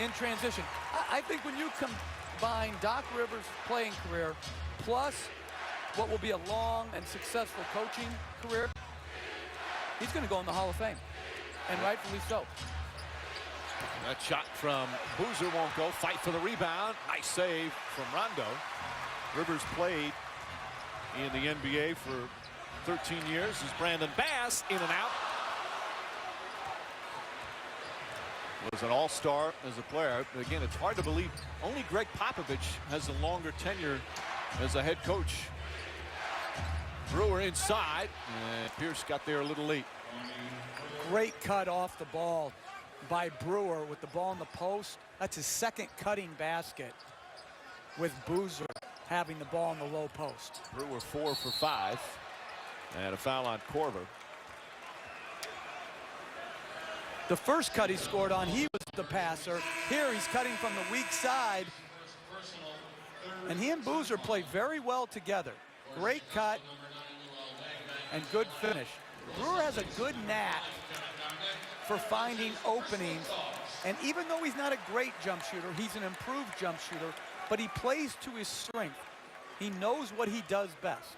in transition. I think when you combine Doc Rivers' playing career plus what will be a long and successful coaching career, he's going to go in the Hall of Fame, and rightfully so. That shot from Boozer won't go. Fight for the rebound. Nice save from Rondo. Rivers played in the NBA for 13 years as Brandon Bass in and out. Was an all-star as a player. Again, it's hard to believe only Greg Popovich has a longer tenure as a head coach. Brewer inside, and Pierce got there a little late. Great cut off the ball by Brewer with the ball in the post. That's his second cutting basket with Boozer having the ball in the low post. Brewer 4 for 5, and a foul on Korver. The first cut he scored on, he was the passer. Here he's cutting from the weak side, and he and Boozer played very well together. Great cut and good finish. Brewer has a good knack for finding openings, and even though he's not a great jump shooter, he's an improved jump shooter, but he plays to his strength. He knows what he does best.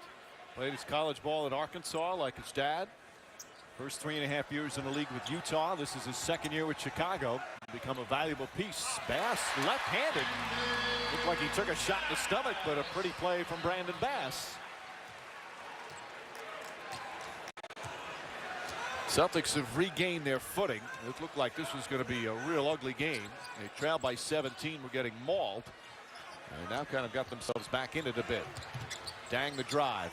Played his college ball at Arkansas like his dad. First 3.5 years in the league with Utah. This is his second year with Chicago. Become a valuable piece. Bass left-handed. Looked like he took a shot in the stomach, but a pretty play from Brandon Bass. Celtics have regained their footing. It looked like this was going to be a real ugly game. They trailed by 17. We're getting mauled. And now kind of got themselves back in it a bit. Dang the drive.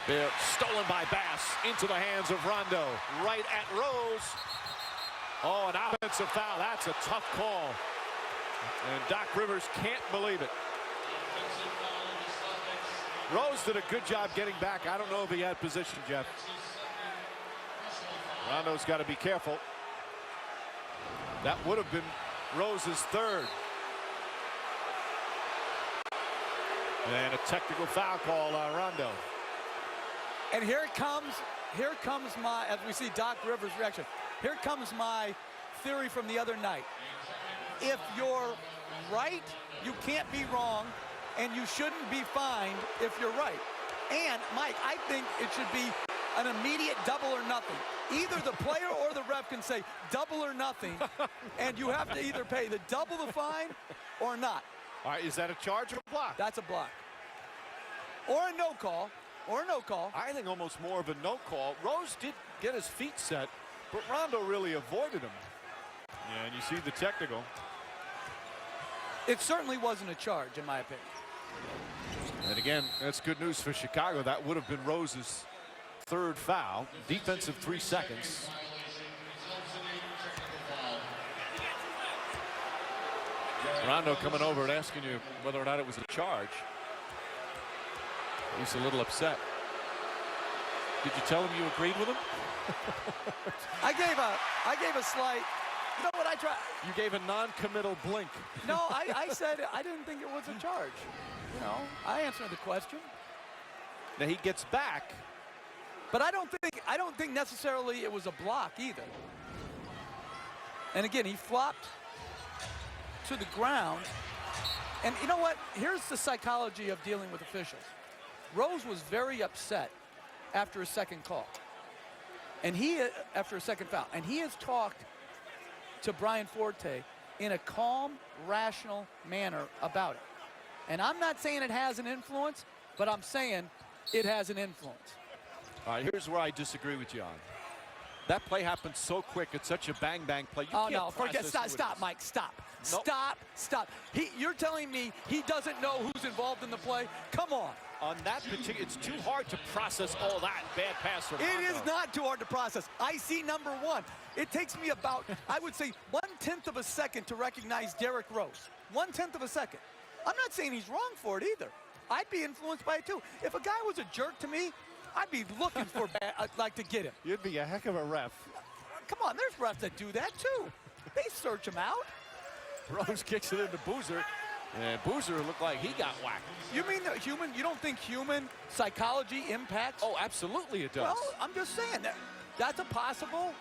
They're stolen by Bass into the hands of Rondo. Right at Rose. Oh, an offensive foul. That's a tough call. And Doc Rivers can't believe it. Rose did a good job getting back. I don't know if he had position, Jeff. Rondo's got to be careful. That would have been Rose's third. And a technical foul call on Rondo. And here comes my, as we see Doc Rivers' reaction, here comes my theory from the other night. If you're right, you can't be wrong, and you shouldn't be fined if you're right. And, Mike, I think it should be an immediate double or nothing. Either the player or the ref can say double or nothing, and you have to either pay the double the fine or not. All right, is that a charge or a block? That's a block. Or a no call. Or a no call. I think almost more of a no call. Rose did get his feet set, but Rondo really avoided him. Yeah, and you see the technical. It certainly wasn't a charge, in my opinion. And again, that's good news for Chicago. That would have been Rose's third foul. Defensive 3 seconds. Rondo coming over and asking you whether or not it was a charge. He's a little upset. Did you tell him you agreed with him? I gave a slight. You know what I tried? You gave a non-committal blink. No, I said I didn't think it was a charge. You know, I answered the question. Now he gets back. But I don't think necessarily it was a block either. And again, he flopped to the ground. And you know what? Here's the psychology of dealing with officials. Rose was very upset after a second call. And after a second foul. And he has talked to Brian Forte in a calm, rational manner about it. And I'm not saying it has an influence, but I'm saying it has an influence. All right, here's where I disagree with you on. That play happened so quick. It's such a bang-bang play. You can't forget. process Stop, Mike. Stop. Nope. Stop. You're telling me he doesn't know who's involved in the play? Come on. On that particular, it's too hard to process all that bad pass from Rondo. It is not too hard to process. I see number one. It takes me about, I would say, 1/10 of a second to recognize Derrick Rose. 1/10 of a second. I'm not saying he's wrong for it either. I'd be influenced by it too. If a guy was a jerk to me, I'd be looking for like to get him. You'd be a heck of a ref. Come on, there's refs that do that too. They search him out. Rose kicks it into Boozer, and Boozer looked like he got whacked. You mean the human? You don't think human psychology impacts? Oh, absolutely it does. Well, I'm just saying that's a possible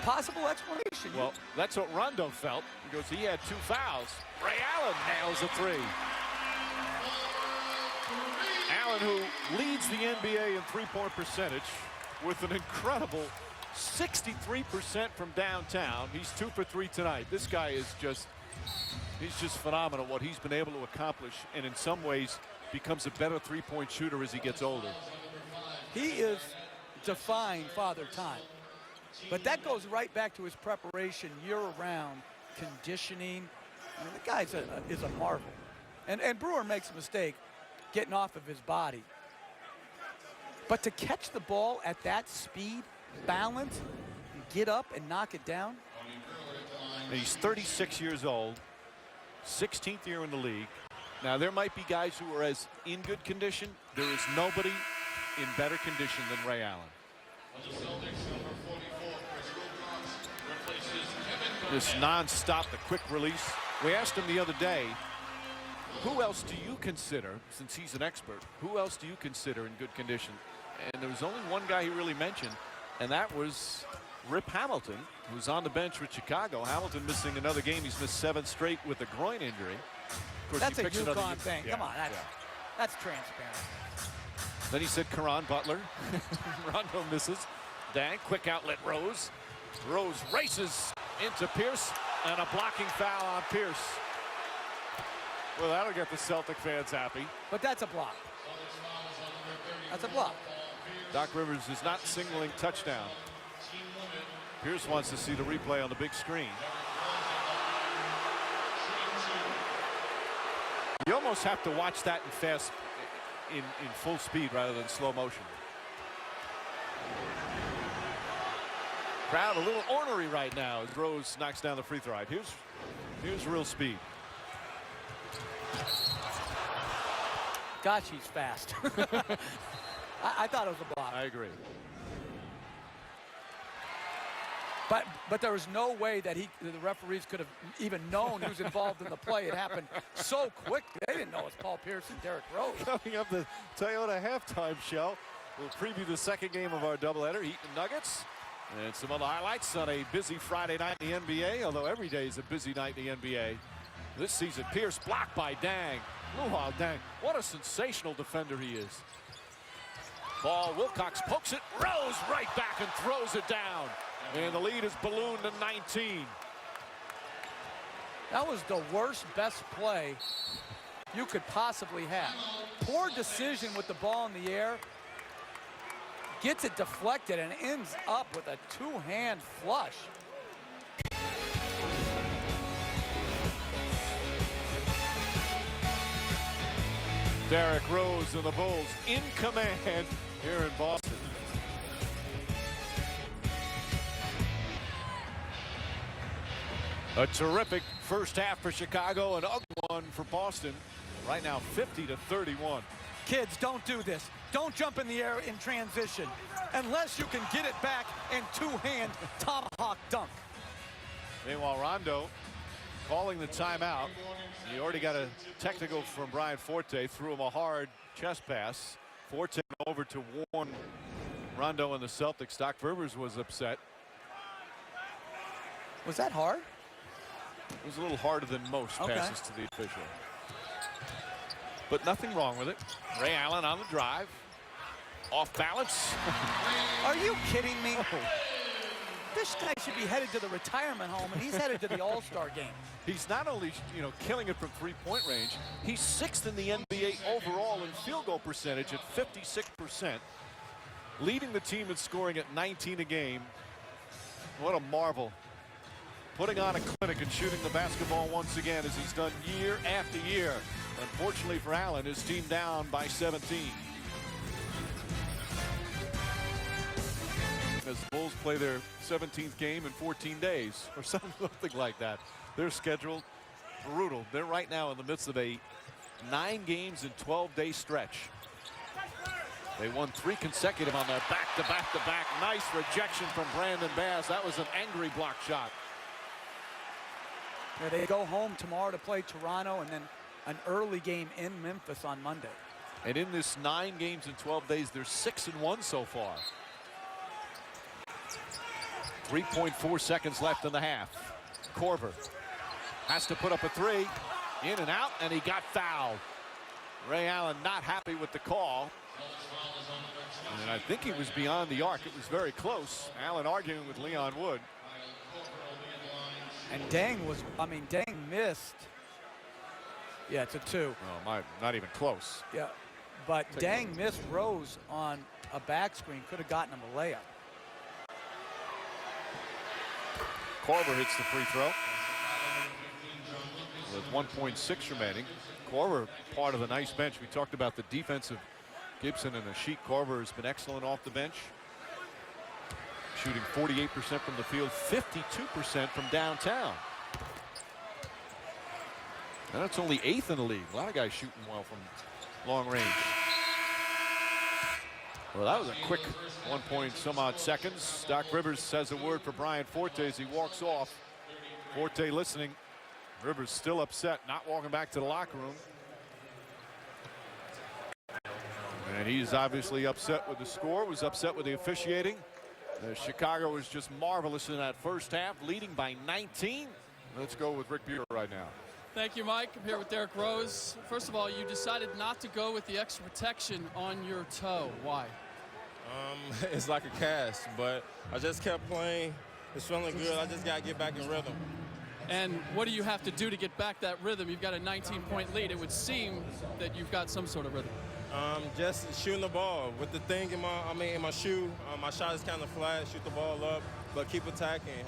explanation. Well, that's what Rondo felt because he had 2 fouls. Ray Allen nails a 3. Allen, who leads the NBA in three-point percentage with an incredible 63% from downtown. He's 2 for 3 tonight. This guy is he's just phenomenal what he's been able to accomplish, and in some ways becomes a better three-point shooter as he gets older. He is defying Father Time. But that goes right back to his preparation year-round, conditioning. I mean, the guy is a marvel. And Brewer makes a mistake getting off of his body. But to catch the ball at that speed, balance, and get up and knock it down. And he's 36 years old, 16th year in the league. Now, there might be guys who are as in good condition. There is nobody in better condition than Ray Allen. This non-stop, the quick release. We asked him the other day, who else do you consider, since he's an expert, who else do you consider in good condition? And there was only one guy he really mentioned, and that was Rip Hamilton, who's on the bench with Chicago. Hamilton missing another game. He's missed 7 straight with a groin injury. Of course, that's he a picks another UConn thing. Yeah, Come on, that's transparent. Then he said Caron Butler. Rondo misses. Dang, quick outlet Rose. Rose races into Pierce, and a blocking foul on Pierce. Well, that'll get the Celtic fans happy. But that's a block. That's a block. Doc Rivers is not signaling touchdown. Pierce wants to see the replay on the big screen. You almost have to watch that in full speed rather than slow motion. Crowd a little ornery right now as Rose knocks down the free throw. Here's real speed. Gosh, he's fast. I thought it was a block. I agree. But there was no way that the referees could have even known who's involved in the play. It happened so quick. They didn't know it was Paul Pierce and Derrick Rose. Coming up the Toyota halftime show, we'll preview the second game of our doubleheader, Heat and Nuggets, and some other highlights on a busy Friday night in the NBA, although every day is a busy night in the NBA. This season, Pierce blocked by Dang. Luol Deng, what a sensational defender he is. Ball, Wilcox pokes it, Rose right back and throws it down. And the lead is ballooned to 19. That was the worst, best play you could possibly have. Poor decision with the ball in the air. Gets it deflected and ends up with a 2-hand flush. Derrick Rose and the Bulls in command here in Boston. A terrific first half for Chicago, an ugly one for Boston. Right now 50-31. Kids, don't do this. Don't jump in the air in transition unless you can get it back and two-hand tomahawk dunk. Meanwhile, Rondo calling the timeout. He already got a technical from Brian Forte, threw him a hard chest pass. Forte over to warn Rondo and the Celtics. Doc Rivers was upset. Was that hard? It was a little harder than most passes to the official. But nothing wrong with it. Ray Allen on the drive. Off balance. Are you kidding me? This guy should be headed to the retirement home, and he's headed to the All-Star game. He's not only, killing it from three-point range, he's 6th in the NBA overall in field goal percentage at 56%, leading the team in scoring at 19 a game. What a marvel. Putting on a clinic and shooting the basketball once again, as he's done year after year. Unfortunately for Allen, his team down by 17. As the Bulls play their 17th game in 14 days or something like that. Their schedule brutal. They're right now in the midst of a 9 games and 12-day stretch. They won 3 consecutive on that back-to-back-to-back. Nice rejection from Brandon Bass. That was an angry block shot. Yeah, they go home tomorrow to play Toronto and then an early game in Memphis on Monday. And in this 9 games in 12 days, they're 6-1 so far. 3.4 seconds left in the half. Korver has to put up a 3. In and out, and he got fouled. Ray Allen not happy with the call. And I think he was beyond the arc. It was very close. Allen arguing with Leon Wood. And Dang missed. Yeah, it's a 2. Oh, not even close. Yeah, but Dang missed Rose on a back screen. Could have gotten him a layup. Korver hits the free throw. With 1.6 remaining. Korver part of the nice bench. We talked about the defensive Gibson and Ashik. Korver has been excellent off the bench. Shooting 48% from the field, 52% from downtown. And that's only 8th in the league. A lot of guys shooting well from long range. Well, that was a quick 1 point some odd seconds. Doc Rivers says a word for Brian Forte as he walks off. Forte listening. Rivers still upset, not walking back to the locker room. And he's obviously upset with the score, was upset with the officiating. Chicago was just marvelous in that first half, leading by 19. Let's go with Rick Buer right now. Thank you, Mike. I'm here with Derrick Rose. First of all, you decided not to go with the extra protection on your toe. Why? It's like a cast, but I just kept playing. It's feeling good. I just got to get back in rhythm. And what do you have to do to get back that rhythm? You've got a 19-point lead. It would seem that you've got some sort of rhythm. Just shooting the ball with the thing in my shoe. My shot is kind of flat. Shoot the ball up, but keep attacking.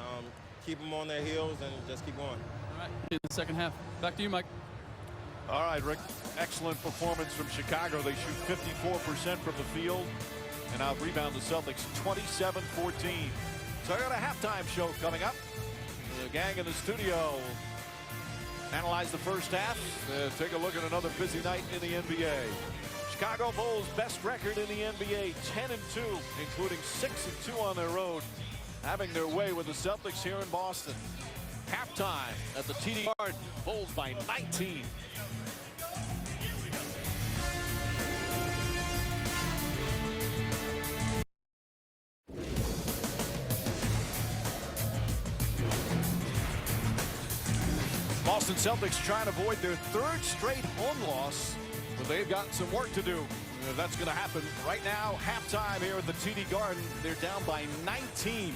Keep them on their heels and just keep going. All right, in the second half. Back to you, Mike. All right, Rick. Excellent performance from Chicago. They shoot 54% from the field and out-rebound the Celtics 27-14. So I got a halftime show coming up. The gang in the studio analyze the first half. Take a look at another busy night in the NBA. Chicago Bulls best record in the NBA, 10-2, including 6-2 on their road, having their way with the Celtics here in Boston. Halftime at the TD Garden, Bulls by 19. Boston Celtics trying to avoid their 3rd straight home loss, but they've got some work to do. That's going to happen right now. Halftime here at the TD Garden. They're down by 19.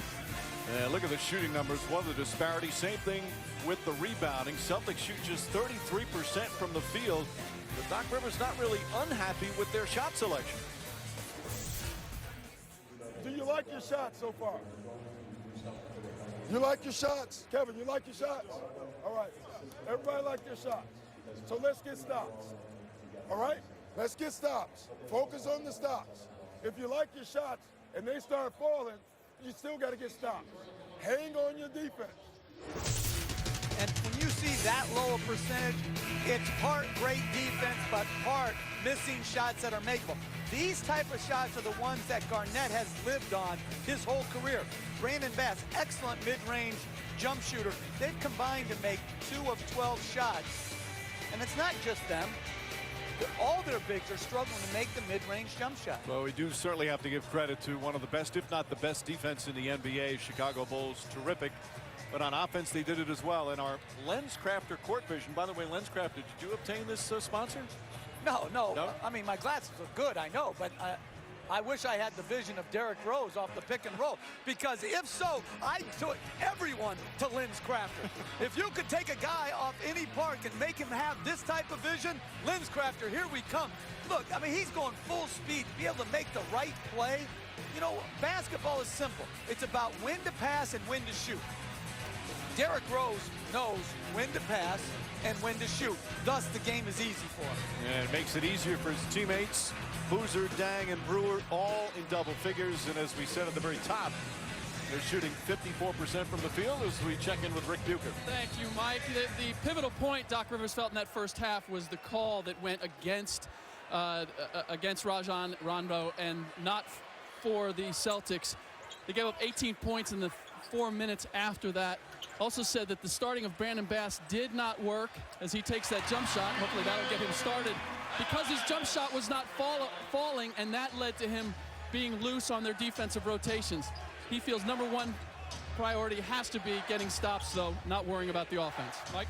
Look at the shooting numbers. What a disparity. Same thing with the rebounding. Celtics shoot just 33% from the field. But Doc Rivers not really unhappy with their shot selection. Do you like your shots so far? You like your shots? Kevin, you like your shots? All right. Everybody like their shots. So let's get stops. All right? Let's get stops. Focus on the stops. If you like your shots and they start falling, you still got to get stops. Hang on your defense. And when you see that low a percentage, it's part great defense, but part missing shots that are makeable. These type of shots are the ones that Garnett has lived on his whole career. Brandon Bass, excellent mid-range jump shooter. They've combined to make 2 of 12 shots. And it's not just them. All their bigs are struggling to make the mid-range jump shot. Well, we do certainly have to give credit to one of the best, if not the best defense in the NBA. Chicago Bulls, terrific. But on offense, they did it as well. And our LensCrafter Court Vision, by the way, LensCrafter, did you obtain this sponsor? No. I mean, my glasses are good, I know, but I wish I had the vision of Derrick Rose off the pick and roll, because if so, I took everyone to LensCrafter. If you could take a guy off any park and make him have this type of vision, LensCrafter, here we come. Look, I mean, he's going full speed to be able to make the right play. You know, basketball is simple. It's about when to pass and when to shoot. Derrick Rose knows when to pass and when to shoot. Thus, the game is easy for him. And it makes it easier for his teammates. Boozer, Dang, and Brewer all in double figures. And as we said at the very top, they're shooting 54% from the field as we check in with Rick Bucher. Thank you, Mike. The pivotal point Doc Rivers felt in that first half was the call that went against Rajon Rondo and not for the Celtics. They gave up 18 points in the 4 minutes after that. Also said that the starting of Brandon Bass did not work as he takes that jump shot. Hopefully that'll get him started, because his jump shot was not falling, and that led to him being loose on their defensive rotations. He feels number one priority has to be getting stops, though, not worrying about the offense. Mike?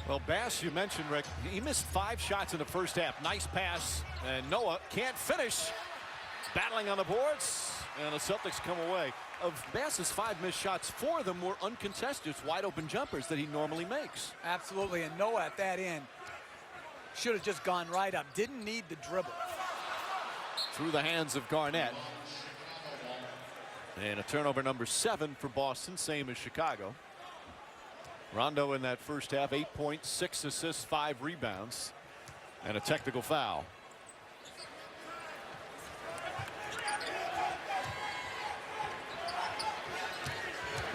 Well, Bass, you mentioned, Rick, he missed 5 shots in the first half. Nice pass, and Noah can't finish. Battling on the boards, and the Celtics come away. Of Bass's 5 missed shots, 4 of them were uncontested, wide open jumpers that he normally makes. Absolutely, and Noah at that end should have just gone right up. Didn't need the dribble. Through the hands of Garnett. And a turnover number 7 for Boston, same as Chicago. Rondo in that first half, 8 points, 6 assists, 5 rebounds, and a technical foul.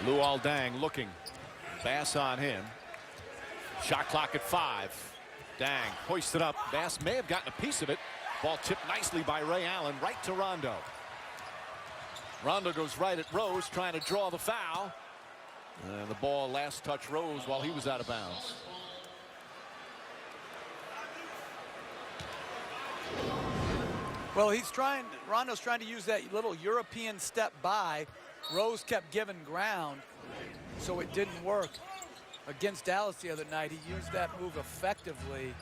Luol Deng looking. Bass on him. Shot clock at 5. Deng hoisted up. Bass may have gotten a piece of it. Ball tipped nicely by Ray Allen right to Rondo. Rondo goes right at Rose, trying to draw the foul. And the ball last touch Rose while he was out of bounds. Well, Rondo's trying to use that little European step by. Rose kept giving ground, so it didn't work. Against Dallas the other night, he used that move effectively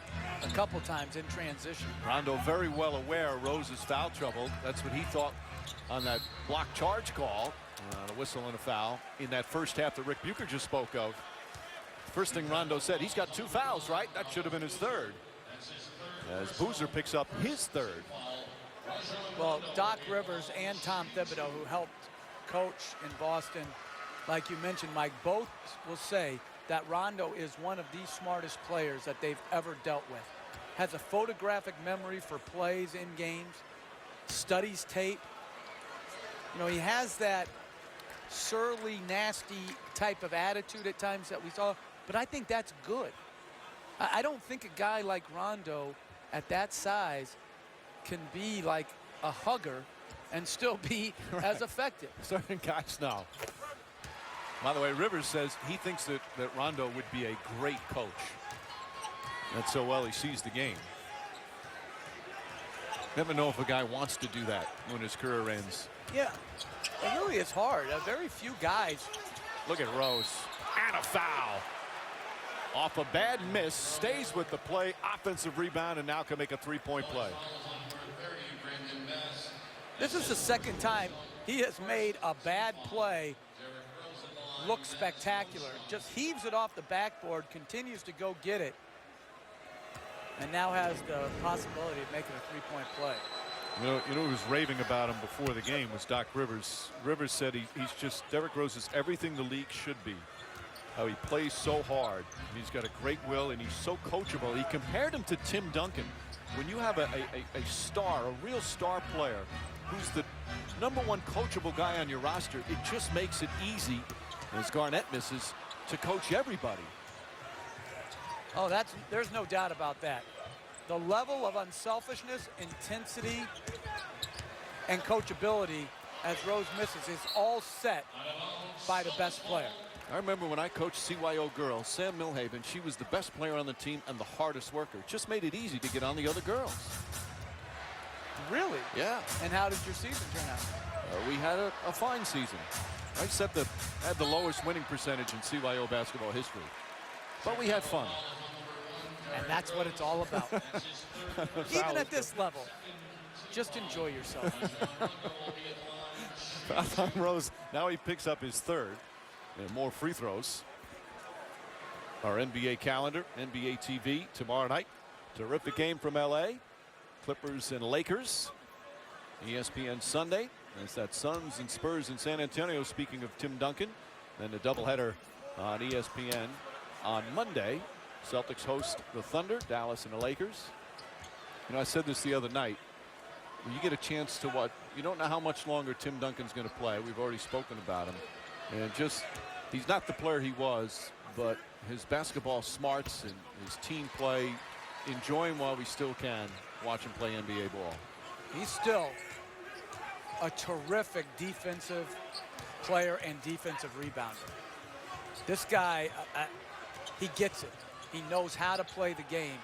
a couple times in transition. Rondo very well aware of Rose's foul trouble. That's what he thought on that block charge call. The whistle and a foul in that first half that Rick Bucher just spoke of. First thing Rondo said, he's got 2 fouls, right? That should have been his 3rd. As Boozer picks up his 3rd. Well, Doc Rivers and Tom Thibodeau, who helped coach in Boston, like you mentioned, Mike, both will say that Rondo is one of the smartest players that they've ever dealt with. Has a photographic memory for plays in games, studies tape. You know, he has that surly, nasty type of attitude at times that we saw, but I think that's good. I don't think a guy like Rondo at that size can be like a hugger and still be as effective. Certain guys now. By the way, Rivers says he thinks that Rondo would be a great coach. That's so well he sees the game. Never know if a guy wants to do that when his career ends. Yeah, it really is hard. Very few guys. Look at Rose. And a foul. Off a bad miss, stays with the play, offensive rebound, and now can make a 3-point play. This is the second time he has made a bad play look spectacular. Just heaves it off the backboard, continues to go get it, and now has the possibility of making a 3-point play. You know who was raving about him before the game was Doc Rivers. Rivers said he's just, Derrick Rose is everything the league should be. How he plays so hard. He's got a great will, and he's so coachable. He compared him to Tim Duncan. When you have a star, a real star player, who's the #1 coachable guy on your roster, it just makes it easy, as Garnett misses, to coach everybody. Oh, there's no doubt about that. The level of unselfishness, intensity, and coachability as Rose misses is all set by the best player. I remember when I coached CYO girls, Sam Milhaven, she was the best player on the team and the hardest worker. Just made it easy to get on the other girls. Really? Yeah. And how did your season turn out? We had a fine season. I had the lowest winning percentage in CYO basketball history. But we had fun. And that's what it's all about. Even at this level, just enjoy yourself. Foul on Rose. Now he picks up his third. And more free throws. Our NBA calendar, NBA TV tomorrow night. Terrific game from LA. Clippers and Lakers. ESPN Sunday. It's that Suns and Spurs in San Antonio, speaking of Tim Duncan. Then the doubleheader on ESPN on Monday. Celtics host the Thunder, Dallas and the Lakers. You know, I said this the other night. When you get a chance to watch, you don't know how much longer Tim Duncan's going to play. We've already spoken about him. And just, he's not the player he was, but his basketball smarts and his team play, enjoy him while we still can watch him play NBA ball. He's still a terrific defensive player and defensive rebounder. This guy, he gets it. He knows how to play the game.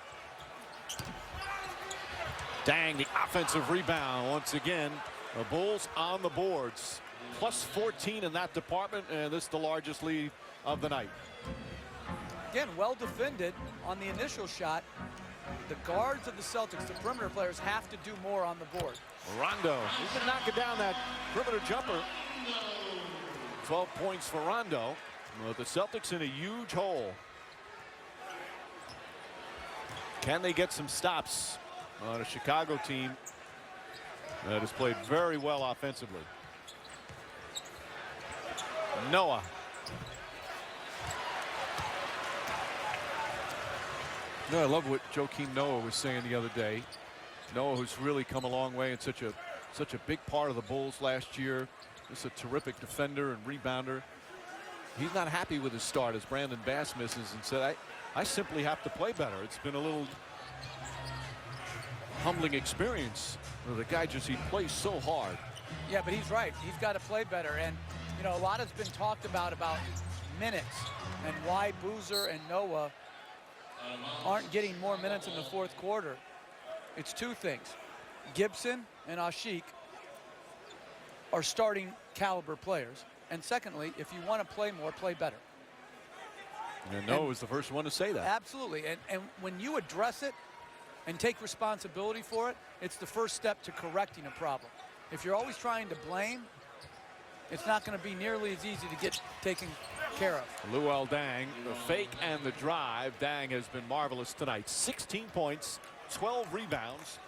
Dang, the offensive rebound once again. The Bulls on the boards. Plus 14 in that department, and this is the largest lead of the night. Again, well defended on the initial shot. The guards of the Celtics, the perimeter players, have to do more on the board. Rondo, he's been knocking down that perimeter jumper. 12 points for Rondo. Well, the Celtics in a huge hole. Can they get some stops on a Chicago team that has played very well offensively? Noah. No, I love what Joakim Noah was saying the other day. Noah, who's really come a long way and such a big part of the Bulls last year. Just a terrific defender and rebounder. He's not happy with his start as Brandon Bass misses and said, I simply have to play better. It's been a little humbling experience. The guy he plays so hard. Yeah, but he's right. He's got to play better. And, you know, a lot has been talked about minutes and why Boozer and Noah aren't getting more minutes in the fourth quarter. It's two things. Gibson and Ashiq are starting caliber players. And secondly, if you want to play more, play better. And Noah was the first one to say that. Absolutely. And when you address it and take responsibility for it, it's the first step to correcting a problem. If you're always trying to blame, it's not going to be nearly as easy to get taken care of. Luol Deng, the fake and the drive. Deng has been marvelous tonight. 16 points, 12 rebounds.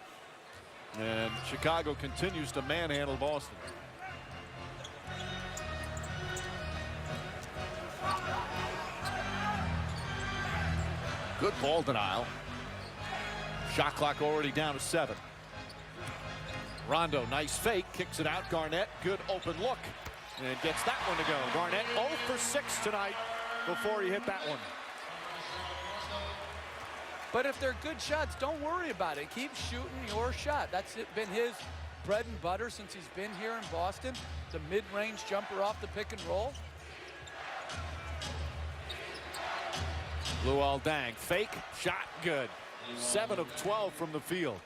And Chicago continues to manhandle Boston. Good ball denial. Shot clock already down to 7. Rondo, nice fake, kicks it out. Garnett, good open look, and gets that one to go. Garnett 0 for 6 tonight before he hit that one. But if they're good shots, don't worry about it. Keep shooting your shot. That's been his bread and butter since he's been here in Boston. The mid-range jumper off the pick and roll. Luol Deng, fake, shot, good. 7 of 12 from the field.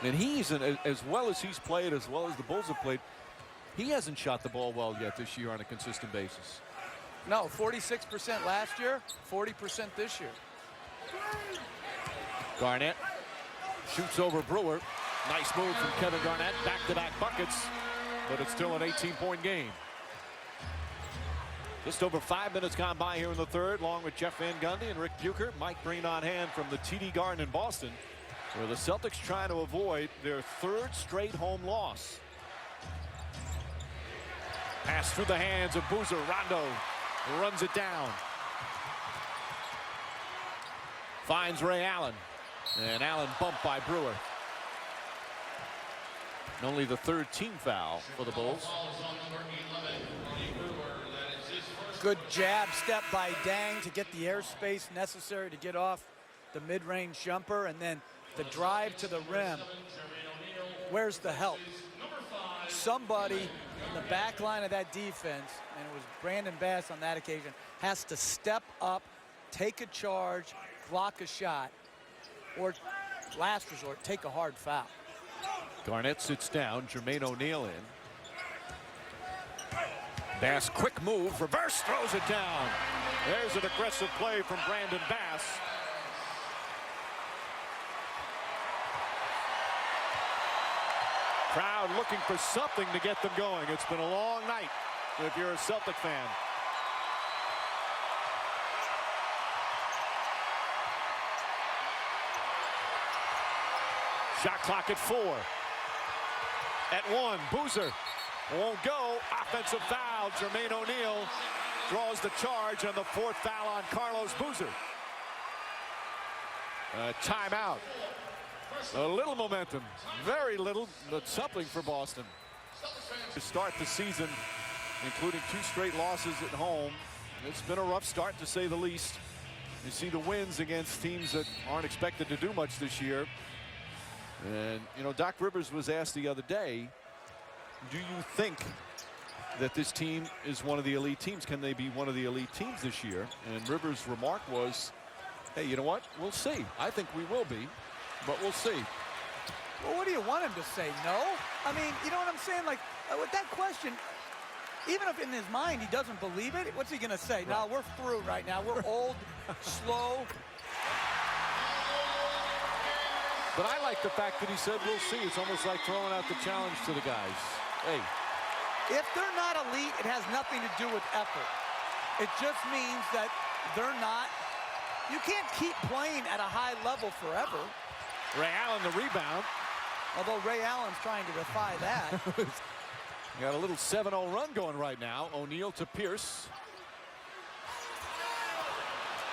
And he's, as well as he's played, as well as the Bulls have played, he hasn't shot the ball well yet this year on a consistent basis. No, 46% last year, 40% this year. Garnett shoots over Brewer. Nice move from Kevin Garnett. Back-to-back buckets, but it's still an 18-point game. Just over 5 minutes gone by here in the third, along with Jeff Van Gundy and Rick Bucher. Mike Breen on hand from the TD Garden in Boston, where the Celtics trying to avoid their 3rd straight home loss. Pass through the hands of Boozer. Rondo runs it down. Finds Ray Allen. And Allen bumped by Brewer. And only the 3rd team foul for the Bulls. Good jab step by Dang to get the airspace necessary to get off the mid-range jumper, and then the drive to the rim. Where's the help? Somebody in the back line of that defense, and it was Brandon Bass on that occasion, has to step up, take a charge, block a shot, or last resort, take a hard foul. Garnett sits down, Jermaine O'Neal in. Bass, quick move, reverse, throws it down. There's an aggressive play from Brandon Bass. Crowd looking for something to get them going. It's been a long night if you're a Celtic fan. Shot clock at 4. At 1, Boozer won't go. Offensive foul. Jermaine O'Neal draws the charge on the 4th foul on Carlos Boozer. Timeout. A little momentum, very little, but something for Boston. To start the season, including 2 straight losses at home. It's been a rough start, to say the least. You see the wins against teams that aren't expected to do much this year. And, you know, Doc Rivers was asked the other day, do you think that this team is one of the elite teams? Can they be one of the elite teams this year? And Rivers' remark was, hey, you know what? We'll see. I think we will be, but we'll see. Well, what do you want him to say? No? I mean, you know what I'm saying? Like, with that question, even if in his mind he doesn't believe it, what's he going to say? Right. No, we're through right now. We're old, slow. But I like the fact that he said we'll see. It's almost like throwing out the challenge to the guys. Hey. If they're not elite, it has nothing to do with effort. It just means that they're not. You can't keep playing at a high level forever. Ray Allen the rebound. Although Ray Allen's trying to defy that. Got a little 7-0 run going right now. O'Neal to Pierce.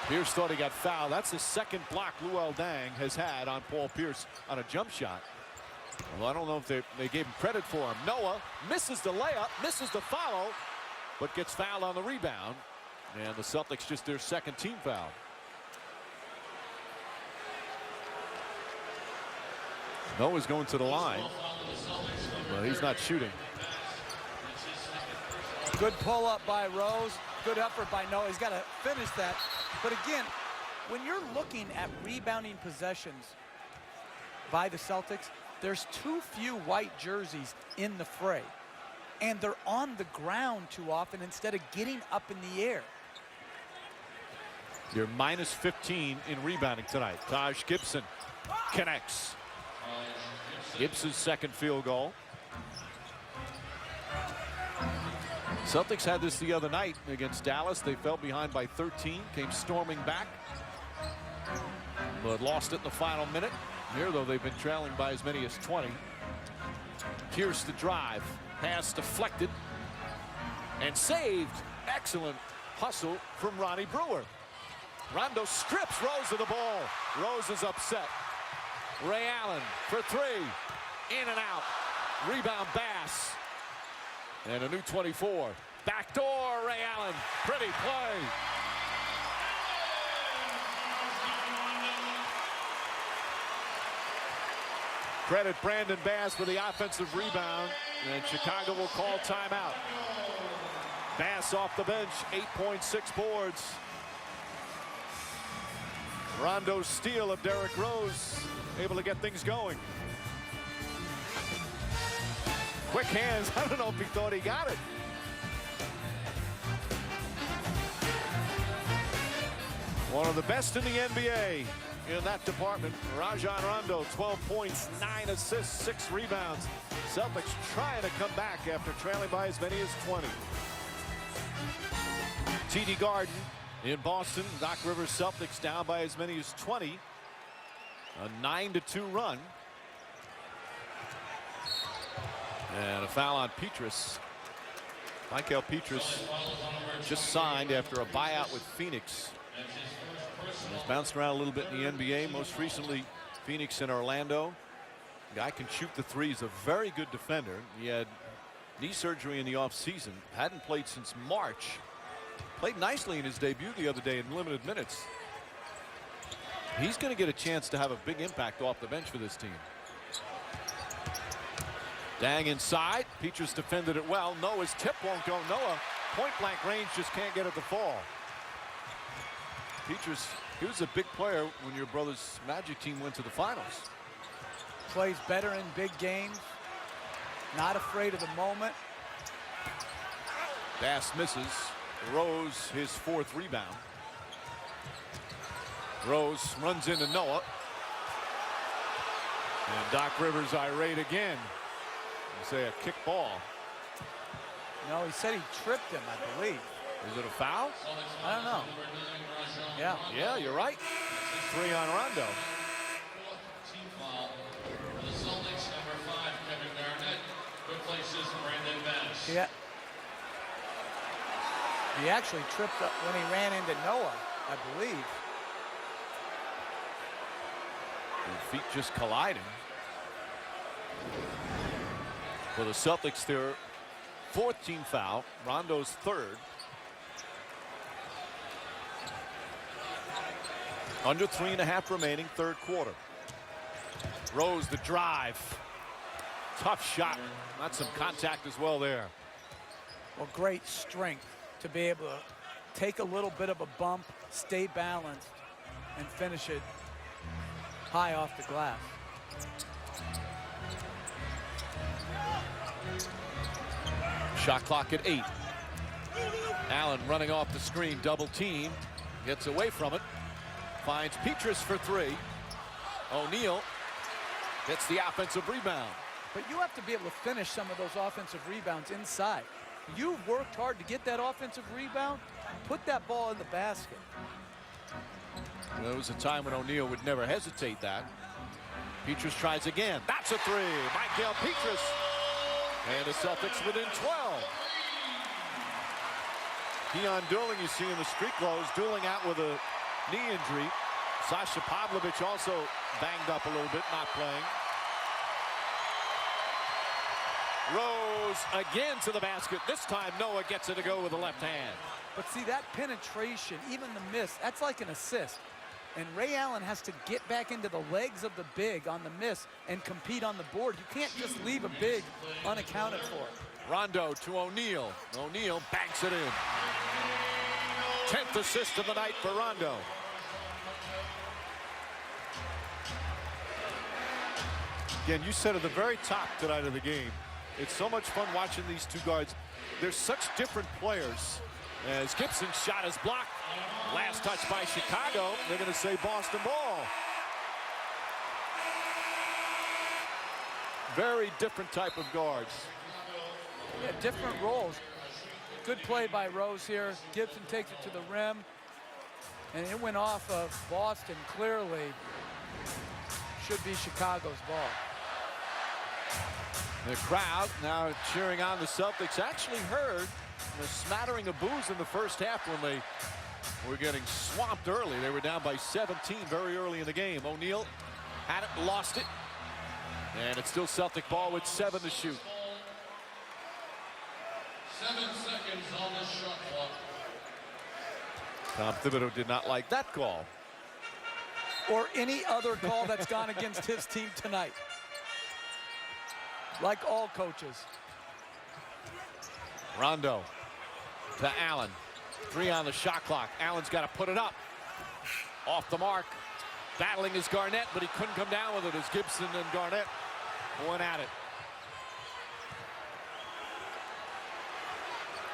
Pierce thought he got fouled. That's the second block Luol Deng has had on Paul Pierce on a jump shot. Well, I don't know if they gave him credit for him. Noah misses the layup, misses the follow, but gets fouled on the rebound. And the Celtics just their second team foul. Noah's going to the line, but he's not shooting. Good pull up by Rose. Good effort by Noah. He's got to finish that. But again, when you're looking at rebounding possessions by the Celtics, there's too few white jerseys in the fray. And they're on the ground too often instead of getting up in the air. You're minus 15 in rebounding tonight. Taj Gibson connects. Gibson's second field goal. Celtics had this the other night against Dallas. They fell behind by 13, came storming back, but lost it in the final minute. Here, though, they've been trailing by as many as 20. Pierce the drive, pass deflected and saved. Excellent hustle from Ronnie Brewer. Rondo strips Rose of the ball. Rose is upset. Ray Allen for 3, in and out. Rebound Bass. And a new 24. Backdoor Ray Allen. Pretty play. Credit Brandon Bass for the offensive rebound. And Chicago will call timeout. Bass off the bench, 8.6 boards. Rondo's steal of Derrick Rose, able to get things going. Quick hands. I don't know if he thought he got it. One of the best in the NBA in that department. Rajon Rondo, 12 points, 9 assists, 6 rebounds. Celtics trying to come back after trailing by as many as 20. TD Garden in Boston. Doc Rivers Celtics down by as many as 20. A 9-2 run. And a foul on Petrus. Michael Petrus just signed after a buyout with Phoenix. He's bounced around a little bit in the NBA. Most recently, Phoenix and Orlando. Guy can shoot the three. He's a very good defender. He had knee surgery in the offseason. Hadn't played since March. Played nicely in his debut the other day in limited minutes. He's going to get a chance to have a big impact off the bench for this team. Dang inside. Petrus defended it well. Noah's tip won't go. Noah, point blank range, just can't get it to fall. Petrus, he was a big player when your brother's Magic team went to the finals. Plays better in big games. Not afraid of the moment. Bass misses. Rose, his 4th rebound. Rose runs into Noah. And Doc Rivers irate again. You say a kick ball. No, he said he tripped him, I believe. Is it a foul? I don't know. Yeah. Yeah, you're right. 3 on Rondo. Team foul for the Celtics, number 5, Kevin Garnett. Replaces Brandon Bass. Yeah. He actually tripped up when he ran into Noah, I believe. Their feet just colliding. For the Celtics, their 4th team foul. Rondo's 3rd. Under 3.5 remaining, 3rd quarter. Rose the drive. Tough shot. Not some contact as well there. Well, great strength to be able to take a little bit of a bump, stay balanced, and finish it high off the glass. Shot clock at 8. Allen running off the screen, double team. Gets away from it. Finds Petrus for 3. O'Neal gets the offensive rebound. But you have to be able to finish some of those offensive rebounds inside. You've worked hard to get that offensive rebound. Put that ball in the basket. There was a time when O'Neal would never hesitate that. Petrus tries again. That's a 3. Michael Petrus. And the Celtics within 12. Keon Dooling, you see in the street clothes, Dooling out with a knee injury. Sasha Pavlovich also banged up a little bit, not playing. Rose again to the basket. This time Noah gets it to go with the left hand. But see, that penetration, even the miss, that's like an assist. And Ray Allen has to get back into the legs of the big on the miss and compete on the board. You can't just leave a big unaccounted for. Rondo to O'Neal. O'Neal banks it in. 10th assist of the night for Rondo. Again, you said at the very top tonight of the game, it's so much fun watching these two guards. They're such different players. As Gibson's shot is blocked. Last touch by Chicago. They're going to say Boston ball. Very different type of guards. Yeah, different roles. Good play by Rose here. Gibson takes it to the rim. And it went off of Boston clearly. Should be Chicago's ball. The crowd now cheering on the Celtics. Actually heard a smattering of boos in the first half when they were getting swamped early. They were down by 17 very early in the game. O'Neal had it, lost it. And it's still Celtic ball with 7 to shoot. 7 seconds on the shot clock. Tom Thibodeau did not like that call. Or any other call that's gone against his team tonight. Like all coaches. Rondo to Allen. 3 on the shot clock. Allen's got to put it up. Off the mark. Battling is Garnett, but he couldn't come down with it as Gibson and Garnett went at it.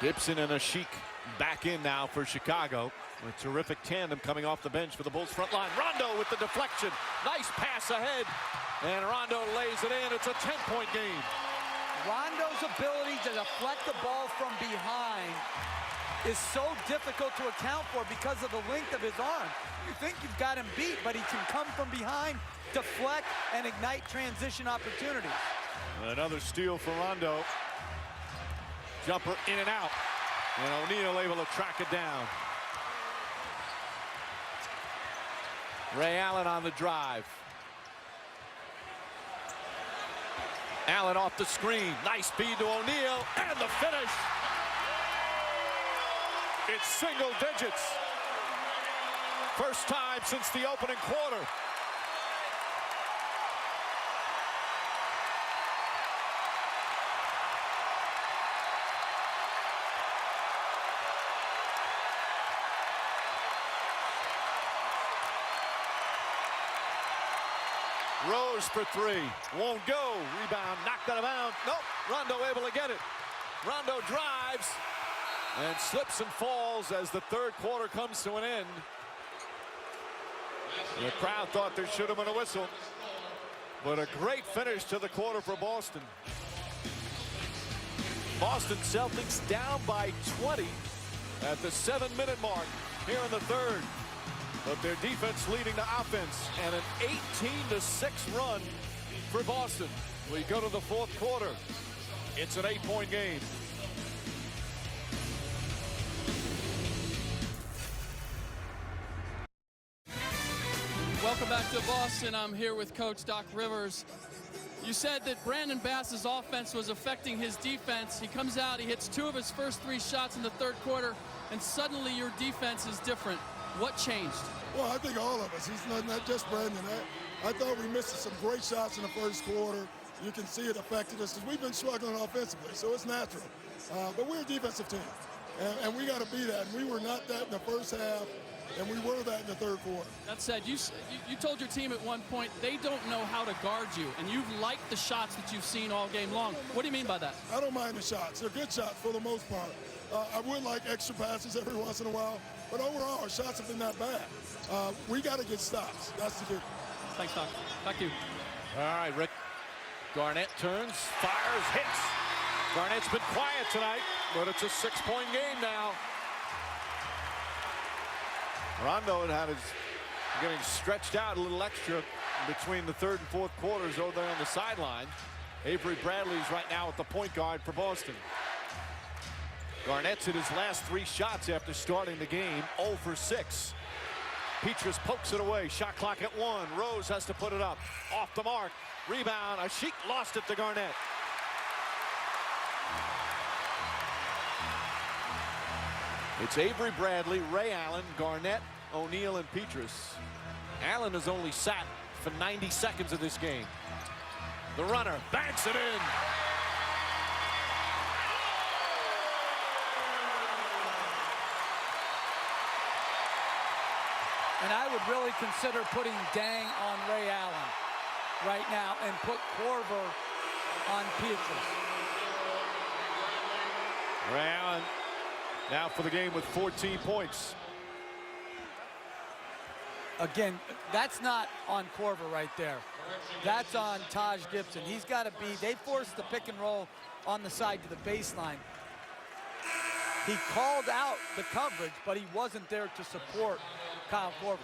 Gibson and Ashik back in now for Chicago. A terrific tandem coming off the bench for the Bulls front line. Rondo with the deflection. Nice pass ahead. And Rondo lays it in. It's a 10-point game. Rondo's ability to deflect the ball from behind is so difficult to account for because of the length of his arm. You think you've got him beat, but he can come from behind, deflect, and ignite transition opportunities. Another steal for Rondo. Jumper in and out. And O'Neal able to track it down. Ray Allen on the drive. Allen off the screen. Nice feed to O'Neal. And the finish. It's single digits. First time since the opening quarter. Rose for three. Won't go. Rebound knocked out of bounds. Nope. Rondo able to get it. Rondo drives and slips and falls as the third quarter comes to an end. The crowd thought there should have been a whistle. But a great finish to the quarter for Boston. Boston Celtics down by 20 at the 7-minute mark here in the third. But their defense leading to offense, and an 18-6 run for Boston. We go to the fourth quarter. It's an 8-point game. Welcome back to Boston. I'm here with Coach Doc Rivers. You said that Brandon Bass's offense was affecting his defense. He comes out, he hits 2 of his first 3 shots in the third quarter, and suddenly your defense is different. What changed? Well, I think all of us. He's not just Brandon. I thought we missed some great shots in the first quarter. You can see it affected us because we've been struggling offensively, so it's natural. But we're a defensive team, and we got to be that. And we were not that in the first half, and we were that in the third quarter. That said, you told your team at one point they don't know how to guard you, and you've liked the shots that you've seen all game long. What do you mean by that? I don't mind the shots. They're good shots for the most part. I would like extra passes every once in a while, but overall, our shots have been not bad. We got to get stops. That's the key. Thanks, Doc. Back to you. All right, Rick. Garnett turns, fires, hits. Garnett's been quiet tonight, but it's a 6-point game now. Rondo had his getting stretched out a little extra between the third and fourth quarters over there on the sideline. Avery Bradley's right now at the point guard for Boston. Garnett's hit his last 3 shots after starting the game, 0 for 6. Petrus pokes it away, shot clock at 1. Rose has to put it up, off the mark. Rebound, Ashik lost it to Garnett. It's Avery Bradley, Ray Allen, Garnett, O'Neal, and Petrus. Allen has only sat for 90 seconds of this game. The runner banks it in. And I would really consider putting Dang on Ray Allen right now and put Korver on Petrus. Ray Allen now for the game with 14 points. Again, that's not on Korver right there. That's on Taj Gibson. He's got to be, they forced the pick and roll on the side to the baseline. He called out the coverage, but he wasn't there to support Kyle Korver.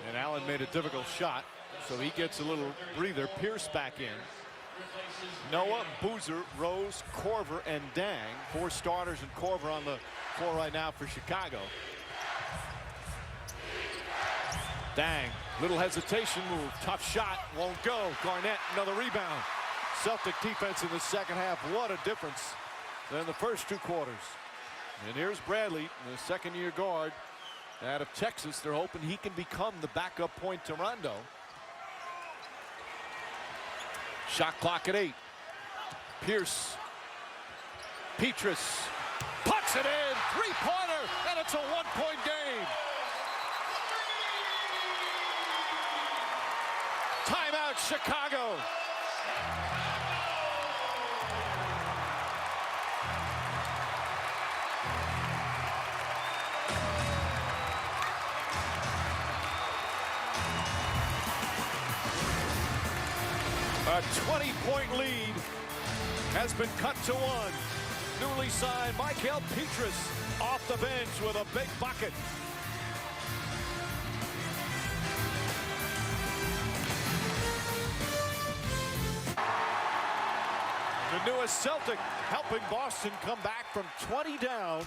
And Allen made a difficult shot, so he gets a little breather. Pierce back in. Noah, Boozer, Rose, Korver, and Dang. 4 starters and Korver on the floor right now for Chicago. Dang, little hesitation move, tough shot, won't go. Garnett, another rebound. Celtic defense in the second half, what a difference than the first 2 quarters. And here's Bradley, the second-year guard out of Texas. They're hoping he can become the backup point to Rondo. Shot clock at 8. Pierce. Petrus puts it in, 3-pointer, and it's a 1-point game. Timeout, Chicago. A 20-point lead has been cut to 1. Newly signed Michael Petrus off the bench with a big bucket. The newest Celtic helping Boston come back from 20 down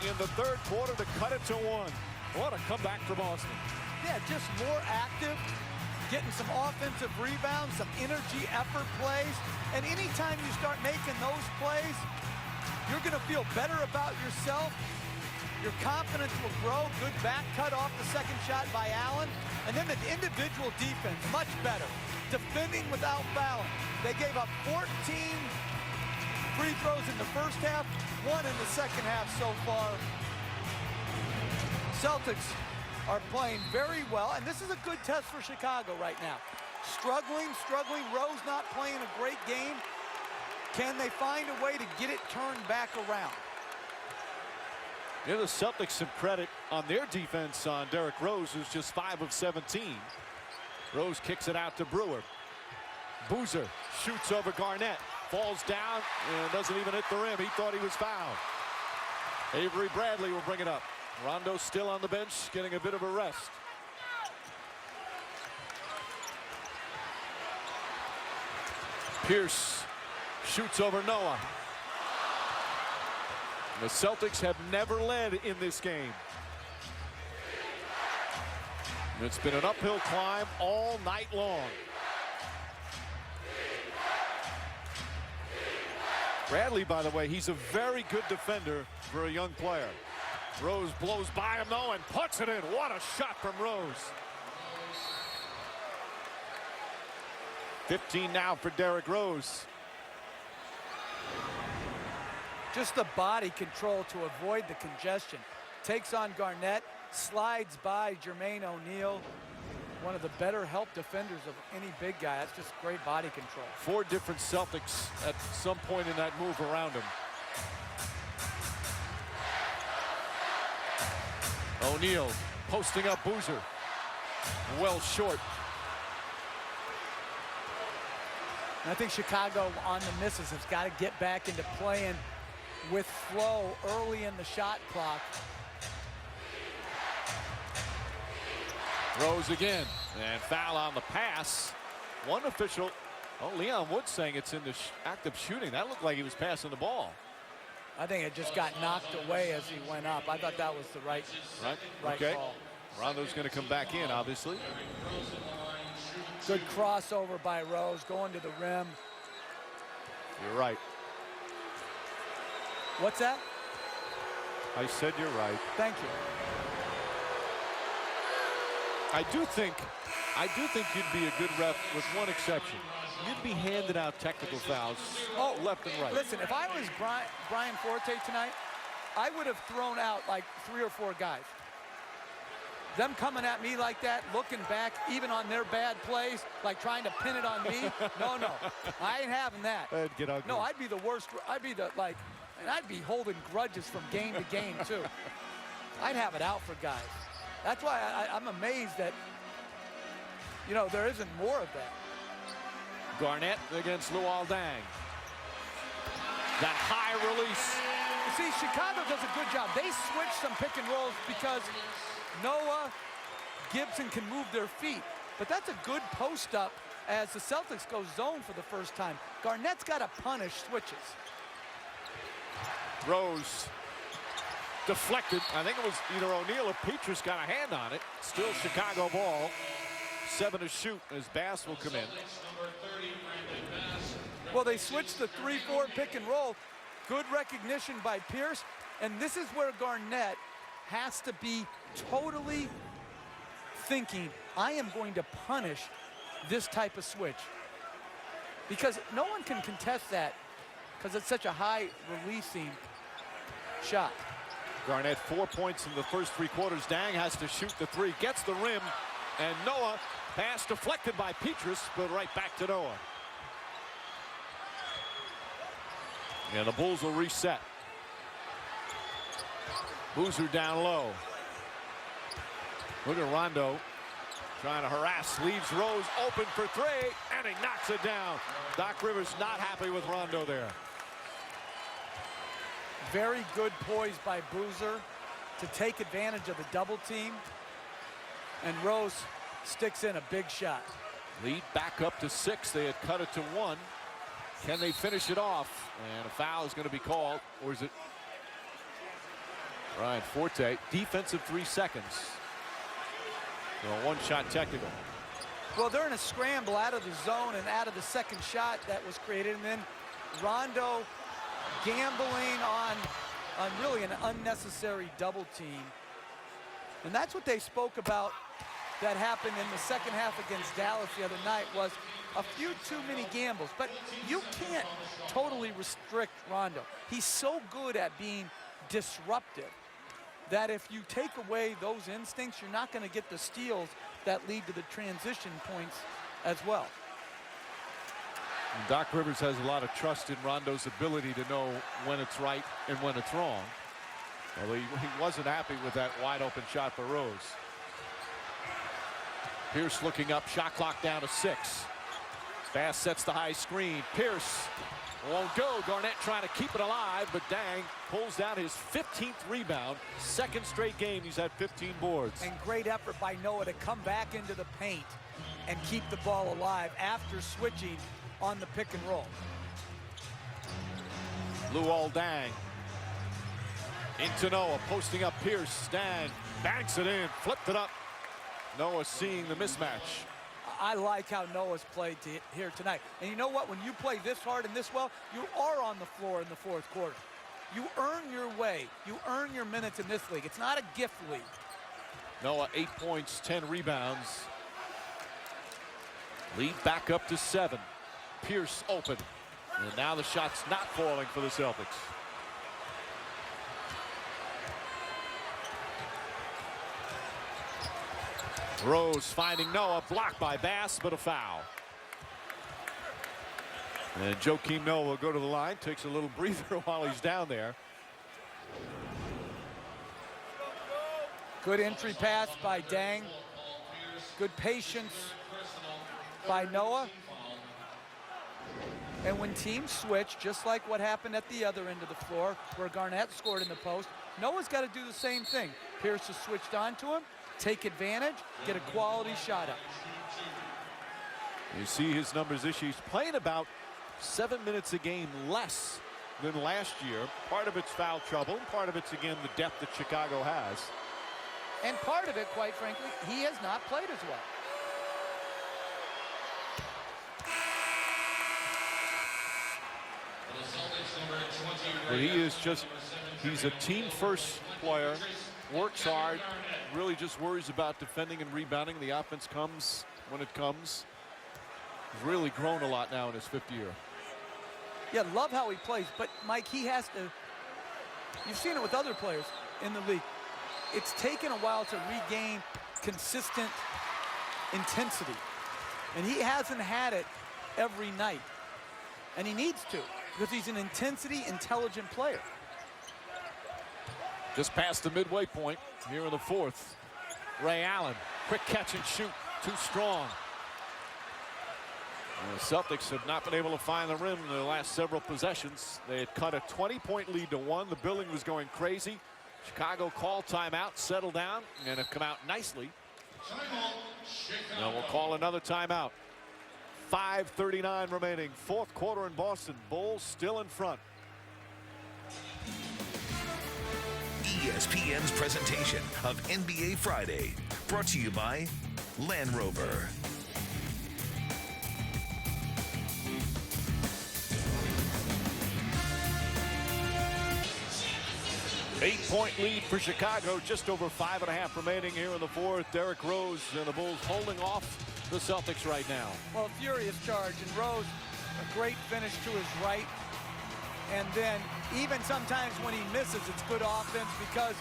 in the third quarter to cut it to 1. What a comeback for Boston. Yeah, just more active, getting some offensive rebounds, some energy, effort plays. And anytime you start making those plays, you're going to feel better about yourself. your confidence will grow. Good back cut off the second shot by Allen. And then the individual defense, much better. Defending without fouling. They gave up 14 free throws in the first half, 1 in the second half so far. Celtics are playing very well, and this is a good test for Chicago right now. Struggling. Rose not playing a great game. Can they find a way to get it turned back around? Give the Celtics some credit on their defense on Derrick Rose, who's just 5 of 17. Rose kicks it out to Brewer. Boozer shoots over Garnett. Falls down and doesn't even hit the rim. He thought he was fouled. Avery Bradley will bring it up. Rondo still on the bench, getting a bit of a rest. Pierce shoots over Noah. The Celtics have never led in this game. It's been an uphill climb all night long. Bradley, by the way, he's a very good defender for a young player. Rose blows by him, though, and puts it in. What a shot from Rose. 15 now for Derrick Rose. Just the body control to avoid the congestion. Takes on Garnett, slides by Jermaine O'Neal, one of the better help defenders of any big guy. That's just great body control. 4 different Celtics at some point in that move around him. O'Neal posting up Boozer. Well short. And I think Chicago on the misses has got to get back into playing with flow early in the shot clock. Rose again, and foul on the pass. One official, Leon Wood saying it's in the act of shooting. That looked like he was passing the ball. I think it just got knocked away as he went up. I thought that was the right okay. call. Rondo's going to come back in, obviously. Good crossover by Rose, going to the rim. You're right. What's that? I said you're right. Thank you. I do think you'd be a good ref with one exception. You'd be handing out technical fouls left and right. Listen, if I was Brian Forte tonight, I would have thrown out like 3 or 4 guys. Them coming at me like that, looking back, even on their bad plays, like trying to pin it on me. No, I ain't having that. Get ugly. No, I'd be the worst. I'd be the and I'd be holding grudges from game to game too. I'd have it out for guys. That's why I'm amazed that, there isn't more of that. Garnett against Luol Deng. That high release. See, Chicago does a good job. They switch some pick and rolls because Noah, Gibson can move their feet. But that's a good post up as the Celtics go zone for the first time. Garnett's got to punish switches. Rose deflected. I think it was either O'Neal or Petrus got a hand on it. Still Chicago ball. 7 to shoot as Bass will come in. Well, they switched the 3-4 pick and roll. Good recognition by Pierce. And this is where Garnett has to be totally thinking, I am going to punish this type of switch. Because no one can contest that because it's such a high releasing shot. Garnett 4 points in the first 3 quarters. Dang has to shoot the 3, gets the rim, and Noah pass deflected by Petrus, but right back to Noah. And the Bulls will reset. Boozer down low. Look at Rondo trying to harass, leaves Rose open for 3, and he knocks it down. Doc Rivers not happy with Rondo there. Very good poise by Boozer to take advantage of the double team. And Rose sticks in a big shot. Lead back up to 6. They had cut it to 1. Can they finish it off? And a foul is going to be called. Or is it Ryan Forte? Defensive 3 seconds. So a 1-shot technical. Well, they're in a scramble out of the zone and out of the second shot that was created. And then Rondo gambling on on really an unnecessary double team. And that's what they spoke about that happened in the second half against Dallas the other night, was a few too many gambles. But you can't totally restrict Rondo. He's so good at being disruptive that if you take away those instincts, you're not going to get the steals that lead to the transition points as well. And Doc Rivers has a lot of trust in Rondo's ability to know when it's right and when it's wrong. Although he wasn't happy with that wide open shot for Rose. Pierce looking up, shot clock down to 6. Bass sets the high screen. Pierce won't go. Garnett trying to keep it alive, but Dang pulls down his 15th rebound. Second straight game he's had 15 boards. And great effort by Noah to come back into the paint and keep the ball alive after switching on the pick and roll. Luol Deng into Noah, posting up Pierce. Deng banks it in, flipped it up. Noah seeing the mismatch. I like how Noah's played here tonight. And you know what? When you play this hard and this well, you are on the floor in the fourth quarter. You earn your way. You earn your minutes in this league. It's not a gift league. Noah 8 points, 10 rebounds. Lead back up to 7. Pierce open. And now the shot's not falling for the Celtics. Rose finding Noah, blocked by Bass, but a foul. And Joakim Noah will go to the line, takes a little breather while he's down there. Good entry pass by Deng. Good patience by Noah. And when teams switch, just like what happened at the other end of the floor, where Garnett scored in the post, Noah's got to do the same thing. Pierce has switched on to him, take advantage, get a quality shot up. You see his numbers this year. He's playing about 7 minutes a game less than last year. Part of it's foul trouble, part of it's, again, the depth that Chicago has. And part of it, quite frankly, he has not played as well. But he is just, he's a team-first player, works hard, really just worries about defending and rebounding. The offense comes when it comes. He's really grown a lot now in his 5th year. Yeah, love how he plays, but Mike, he has to, you've seen it with other players in the league. It's taken a while to regain consistent intensity. And he hasn't had it every night. And he needs to, because he's an intensity, intelligent player. Just past the midway point here in the 4th. Ray Allen, quick catch and shoot, too strong. And the Celtics have not been able to find the rim in the last several possessions. They had cut a 20-point lead to 1. The building was going crazy. Chicago called timeout, settled down, and have come out nicely. Now we'll call another timeout. 5:39 remaining, 4th quarter in Boston. Bulls still in front. ESPN's presentation of NBA Friday, brought to you by Land Rover. Eight-point lead for Chicago, just over 5.5 remaining here in the 4th. Derrick Rose and the Bulls holding off the Celtics right now. Well, furious charge, and Rose, a great finish to his right. And then even sometimes when he misses, it's good offense because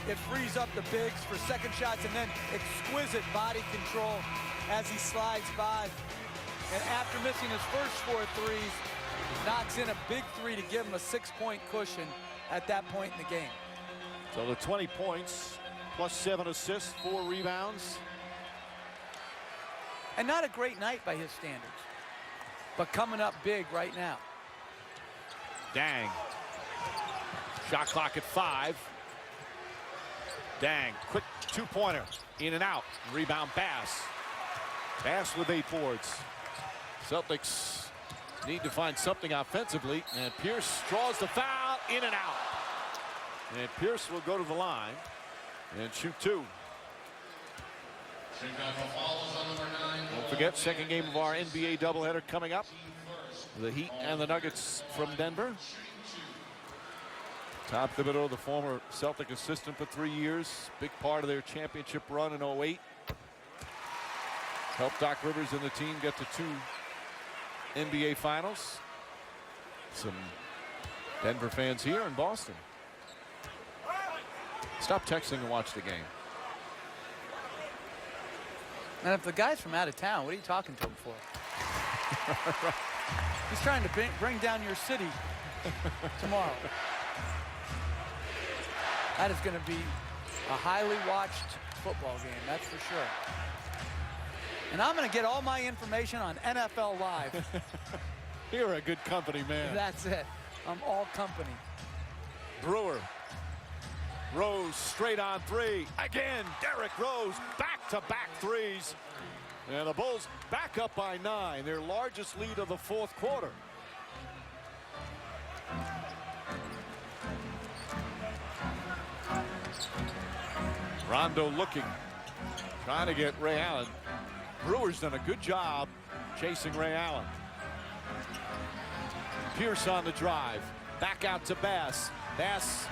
it frees up the bigs for second shots, and then exquisite body control as he slides by. And after missing his first 4 threes, knocks in a big 3 to give him a 6-point cushion at that point in the game. So the 20 points, plus 7 assists, 4 rebounds. And not a great night by his standards, but coming up big right now. Dang. Shot clock at 5. Dang, quick 2-pointer, in and out. Rebound Bass. Bass with 8 boards. Celtics need to find something offensively, and Pierce draws the foul, in and out. And Pierce will go to the line and shoot 2. Don't forget, second game of our NBA doubleheader coming up. The Heat and the Nuggets from Denver. Tom Thibodeau, the former Celtic assistant for 3 years, big part of their championship run in 08. Helped Doc Rivers and the team get to 2 NBA Finals. Some Denver fans here in Boston. Stop texting and watch the game. And if the guy's from out of town, what are you talking to him for? He's trying to bring down your city tomorrow. That is going to be a highly watched football game, that's for sure. And I'm going to get all my information on NFL Live. You're a good company, man. That's it. I'm all company. Brewer. Rose straight on 3. Again, Derrick Rose, back-to-back threes. And the Bulls back up by 9, their largest lead of the 4th quarter. Rondo looking, trying to get Ray Allen. Brewer's done a good job chasing Ray Allen. Pierce on the drive, back out to Bass. Bass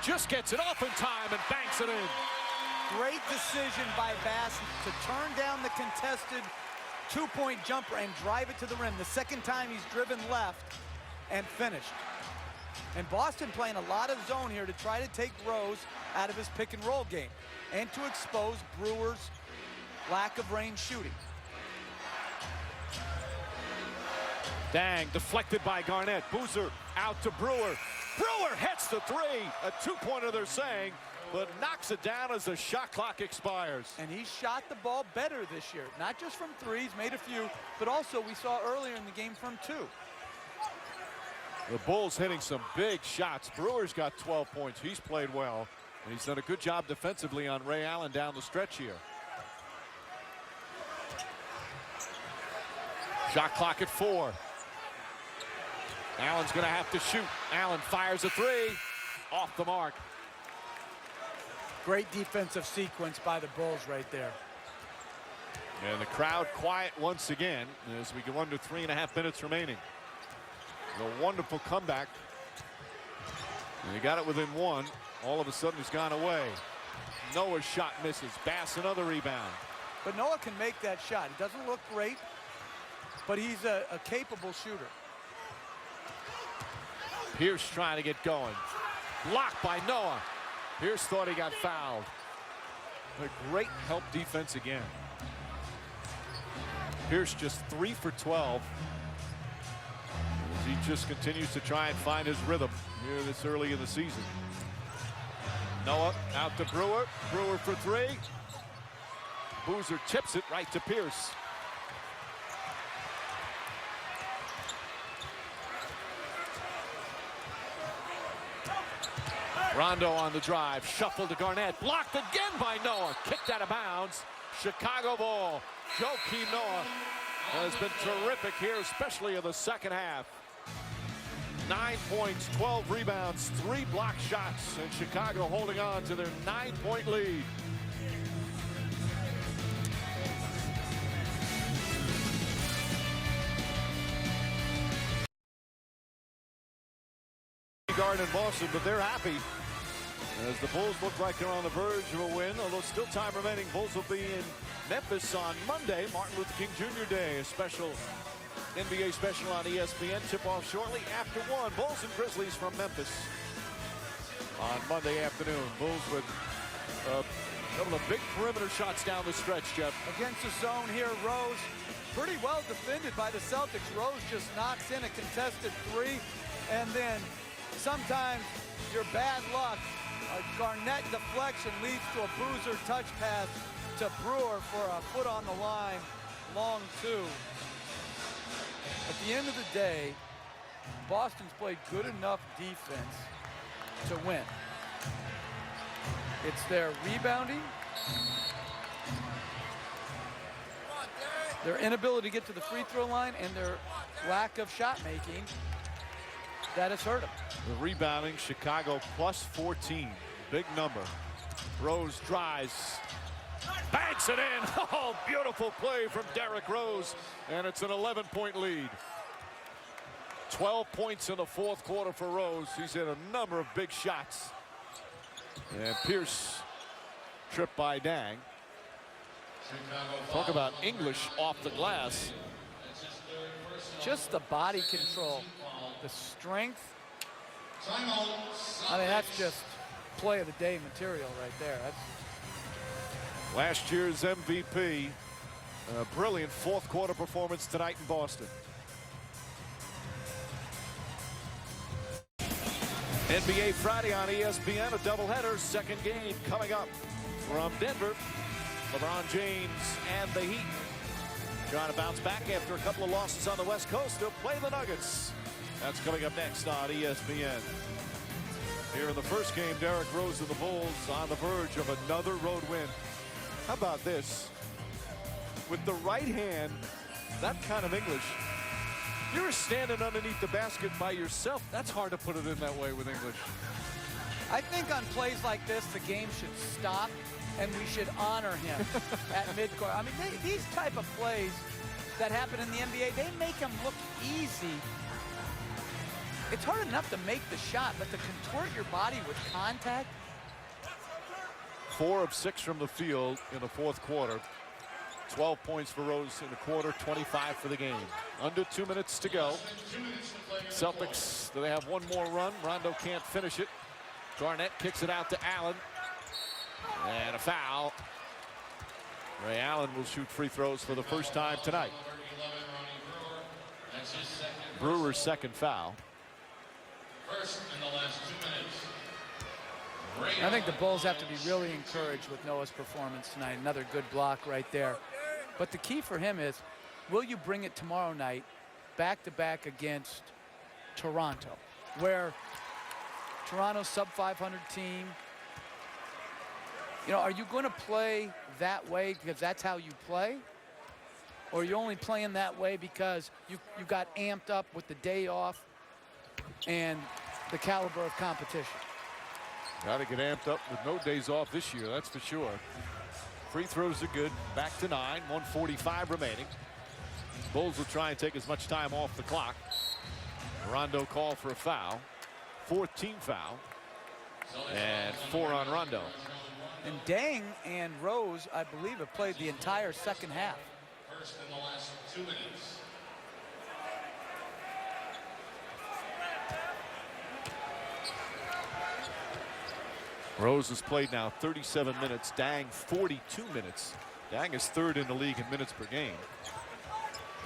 just gets it off in time and banks it in. Great decision by Bass to turn down the contested 2-point jumper and drive it to the rim. The second time he's driven left and finished. And Boston playing a lot of zone here to try to take Rose out of his pick and roll game and to expose Brewer's lack of range shooting. Dang, deflected by Garnett. Boozer out to Brewer. Brewer hits the 3. A 2-pointer, they're saying, but knocks it down as the shot clock expires. And he shot the ball better this year. Not just from 3s, made a few, but also we saw earlier in the game from 2. The Bulls hitting some big shots. Brewer's got 12 points. He's played well, and he's done a good job defensively on Ray Allen down the stretch here. Shot clock at 4. Allen's going to have to shoot. Allen fires a 3. Off the mark. Great defensive sequence by the Bulls right there. And the crowd quiet once again as we go under 3.5 minutes remaining. A wonderful comeback. And he got it within 1. All of a sudden he's gone away. Noah's shot misses. Bass another rebound. But Noah can make that shot. It doesn't look great, but he's a capable shooter. Pierce trying to get going. Blocked by Noah. Pierce thought he got fouled. A great help defense again. Pierce just 3 for 12. As he just continues to try and find his rhythm here this early in the season. Noah out to Brewer. Brewer for 3. Boozer tips it right to Pierce. Rondo on the drive, shuffled to Garnett, blocked again by Noah, kicked out of bounds. Chicago ball. Joakim Noah has been terrific here, especially in the second half. 9 points, 12 rebounds, 3 block shots, and Chicago holding on to their 9-point lead. Guard in Boston, but they're happy as the Bulls look like they're on the verge of a win, although still time remaining. Bulls will be in Memphis on Monday, Martin Luther King Jr. Day, a special NBA special on ESPN. Tip-off shortly after 1. Bulls and Grizzlies from Memphis on Monday afternoon. Bulls with a couple of big perimeter shots down the stretch, Jeff. Against the zone here, Rose pretty well defended by the Celtics. Rose just knocks in a contested 3, and then sometimes your bad luck, a Garnett deflection leads to a Boozer touch pass to Brewer for a foot on the line, long 2. At the end of the day, Boston's played good enough defense to win. It's their rebounding, their inability to get to the free throw line, and their lack of shot making that has hurt them. The rebounding, Chicago plus 14. Big number. Rose drives, banks it in. Oh, beautiful play from Derrick Rose, and it's an 11-point lead. 12 points in the fourth quarter for Rose. He's hit a number of big shots. And Pierce tripped by Dang. Talk about English off the glass. Just the body control, the strength. I mean, that's just play of the day material right there. That's Last year's MVP. A brilliant fourth quarter performance tonight in Boston. NBA Friday on ESPN, a doubleheader. Second game coming up from Denver. LeBron James and the Heat trying to bounce back after a couple of losses on the West Coast. They'll play the Nuggets. That's coming up next on ESPN. Here in the first game, Derrick Rose and the Bulls on the verge of another road win. How about this? With the right hand, that kind of English. You're standing underneath the basket by yourself. That's hard to put it in that way with English. I think on plays like this, the game should stop and we should honor him at midcourt. I mean, these type of plays that happen in the NBA, they make them look easy. It's hard enough to make the shot, but to contort your body with contact. 4 of 6 from the field in the fourth quarter. 12 points for Rose in the quarter, 25 for the game. Under 2 minutes to go. Celtics, do they have one more run? Rondo can't finish it. Garnett kicks it out to Allen. And a foul. Ray Allen will shoot free throws for the first time tonight. Brewer's second foul. First in the last 2 minutes. I think the Bulls have to be really encouraged with Noah's performance tonight. Another good block right there. But the key for him is, will you bring it tomorrow night back-to-back against Toronto, where Toronto's sub-500 team, you know, are you going to play that way because that's how you play? Or are you only playing that way because you got amped up with the day off and the caliber of competition? Got to get amped up with no days off this year, that's for sure. Free throws are good. Back to 9, 1:45 remaining. Bulls will try and take as much time off the clock. Rondo called for a foul. 14 foul. And 4 on Rondo. And Dang and Rose, I believe, have played the entire second half. First in the last 2 minutes. Rose has played now 37 minutes. Dang 42 minutes. Dang is third in the league in minutes per game.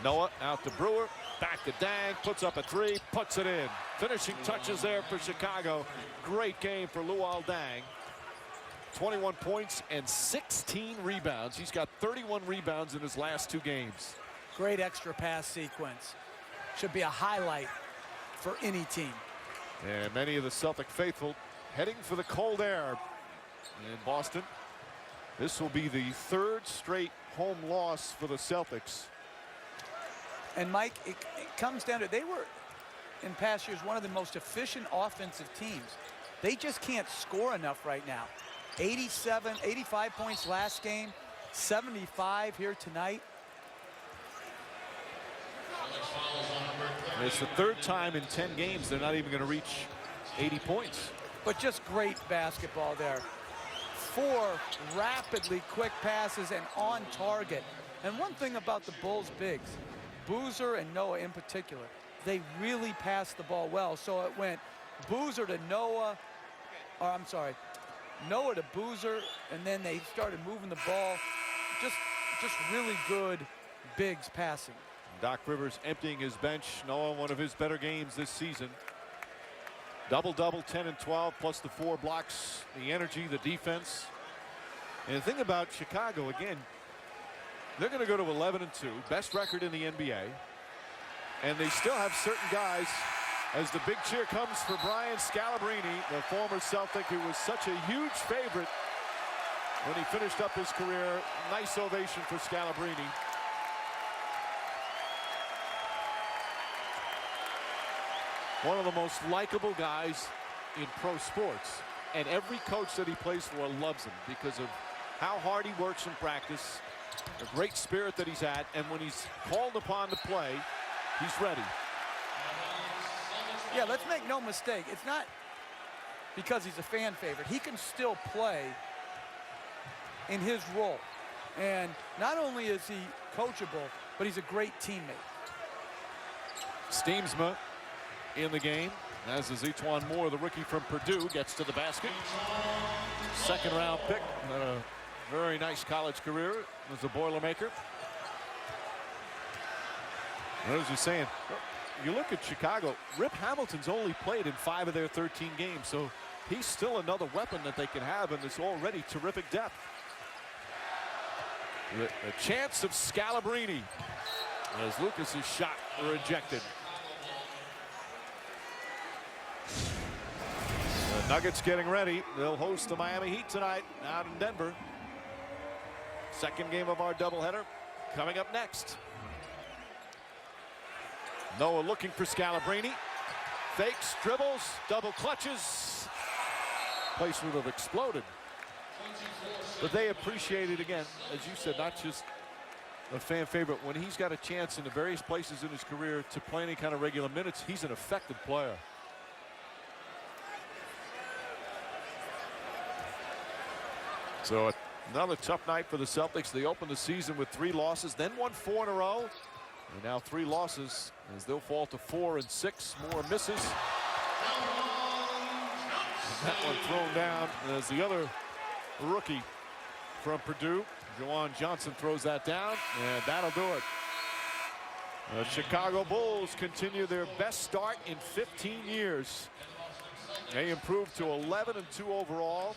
Noah out to Brewer. Back to Dang. Puts up a 3. Puts it in. Finishing touches there for Chicago. Great game for Luol Deng. 21 points and 16 rebounds. He's got 31 rebounds in his last 2 games. Great extra pass sequence. Should be a highlight for any team. And many of the Celtic faithful heading for the cold air in Boston. This will be the 3rd straight home loss for the Celtics. And Mike, it comes down to, they were in past years one of the most efficient offensive teams. They just can't score enough right now. 87, 85 points last game, 75 here tonight. And it's the 3rd time in 10 games they're not even going to reach 80 points. But just great basketball there. 4 rapidly quick passes and on target. And one thing about the Bulls bigs, Boozer and Noah in particular, they really passed the ball well. So it went Boozer to Noah, or I'm sorry, Noah to Boozer, and then they started moving the ball. Just really good bigs passing. Doc Rivers emptying his bench. Noah, one of his better games this season. Double-double, 10 and 12, plus the 4 blocks, the energy, the defense. And the thing about Chicago, again, they're going to go to 11 and 2, best record in the NBA. And they still have certain guys, as the big cheer comes for Brian Scalabrine, the former Celtic who was such a huge favorite when he finished up his career. Nice ovation for Scalabrine. One of the most likable guys in pro sports. And every coach that he plays for loves him because of how hard he works in practice, the great spirit that he's at, and when he's called upon to play, he's ready. Yeah, let's make no mistake. It's not because he's a fan favorite. He can still play in his role. And not only is he coachable, but he's a great teammate. Steamsma in the game, as is E'Twaun Moore, the rookie from Purdue, gets to the basket. Second round pick. Had a very nice college career as a Boilermaker. And as you're saying, you look at Chicago, Rip Hamilton's only played in 5 of their 13 games, so he's still another weapon that they can have in this already terrific depth. A chance of Scalabrine as Lucas's shot rejected. The Nuggets getting ready. They'll host the Miami Heat tonight out in Denver. Second game of our doubleheader coming up next. Noah looking for Scalabrine. Fakes, dribbles, double clutches. Place would have exploded. But they appreciate it again, as you said, not just a fan favorite. When he's got a chance in the various places in his career to play any kind of regular minutes, he's an effective player. So another tough night for the Celtics. They opened the season with 3 losses, then won 4 in a row. And now 3 losses as they'll fall to 4 and 6. More misses. And that one thrown down as the other rookie from Purdue, Jawan Johnson, throws that down, and that'll do it. The Chicago Bulls continue their best start in 15 years. They improved to 11-2 overall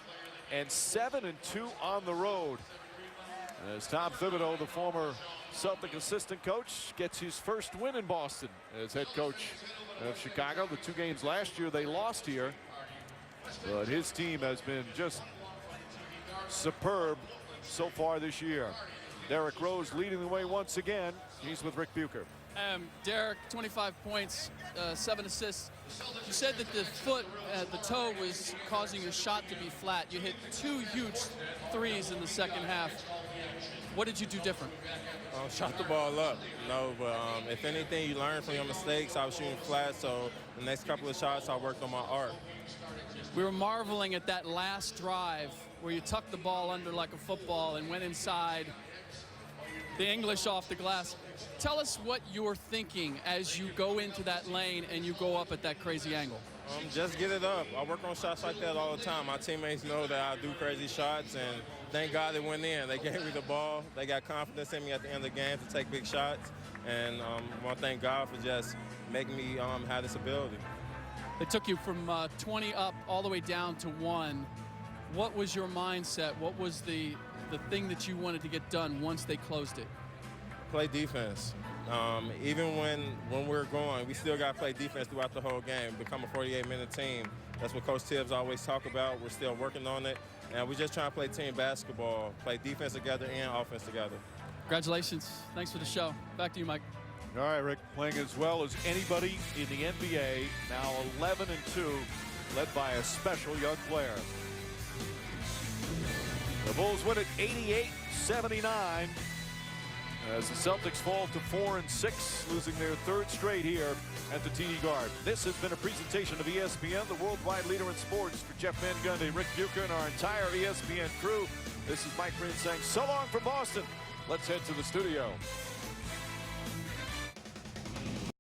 and 7-2 on the road. As Tom Thibodeau, the former Celtic assistant coach, gets his first win in Boston as head coach of Chicago. The 2 games last year they lost here, but his team has been just superb so far this year. Derrick Rose leading the way once again. He's with Rick Bucher. Derrick, 25 points, 7 assists. You said that the foot, the toe was causing your shot to be flat. You hit 2 huge threes in the second half. What did you do different? Shot the ball up, but if anything, you learn from your mistakes. I was shooting flat, so the next couple of shots, I worked on my art. We were marveling at that last drive where you tucked the ball under like a football and went inside, the English off the glass. Tell us what you're thinking as you go into that lane and you go up at that crazy angle. Just get it up. I work on shots like that all the time. My teammates know that I do crazy shots, and thank God they went in. They gave me the ball. They got confidence in me at the end of the game to take big shots, and I want to thank God for just making me have this ability. It took you from 20 up all the way down to 1. What was your mindset? What was the thing that you wanted to get done once they closed it? Play defense. Even when we're going, we still got to play defense throughout the whole game, become a 48-minute team. That's what Coach Tibbs always talk about. We're still working on it, and we're just trying to play team basketball, play defense together and offense together. Congratulations. Thanks for the show. Back to you, Mike. All right, Rick, playing as well as anybody in the NBA, now 11-2, led by a special young player. The Bulls win at 88-79 as the Celtics fall to 4 and 6, losing their 3rd straight here at the TD Garden. This has been a presentation of ESPN, the worldwide leader in sports. For Jeff Van Gundy, Rick Bucher, and our entire ESPN crew, this is Mike Green saying so long from Boston. Let's head to the studio.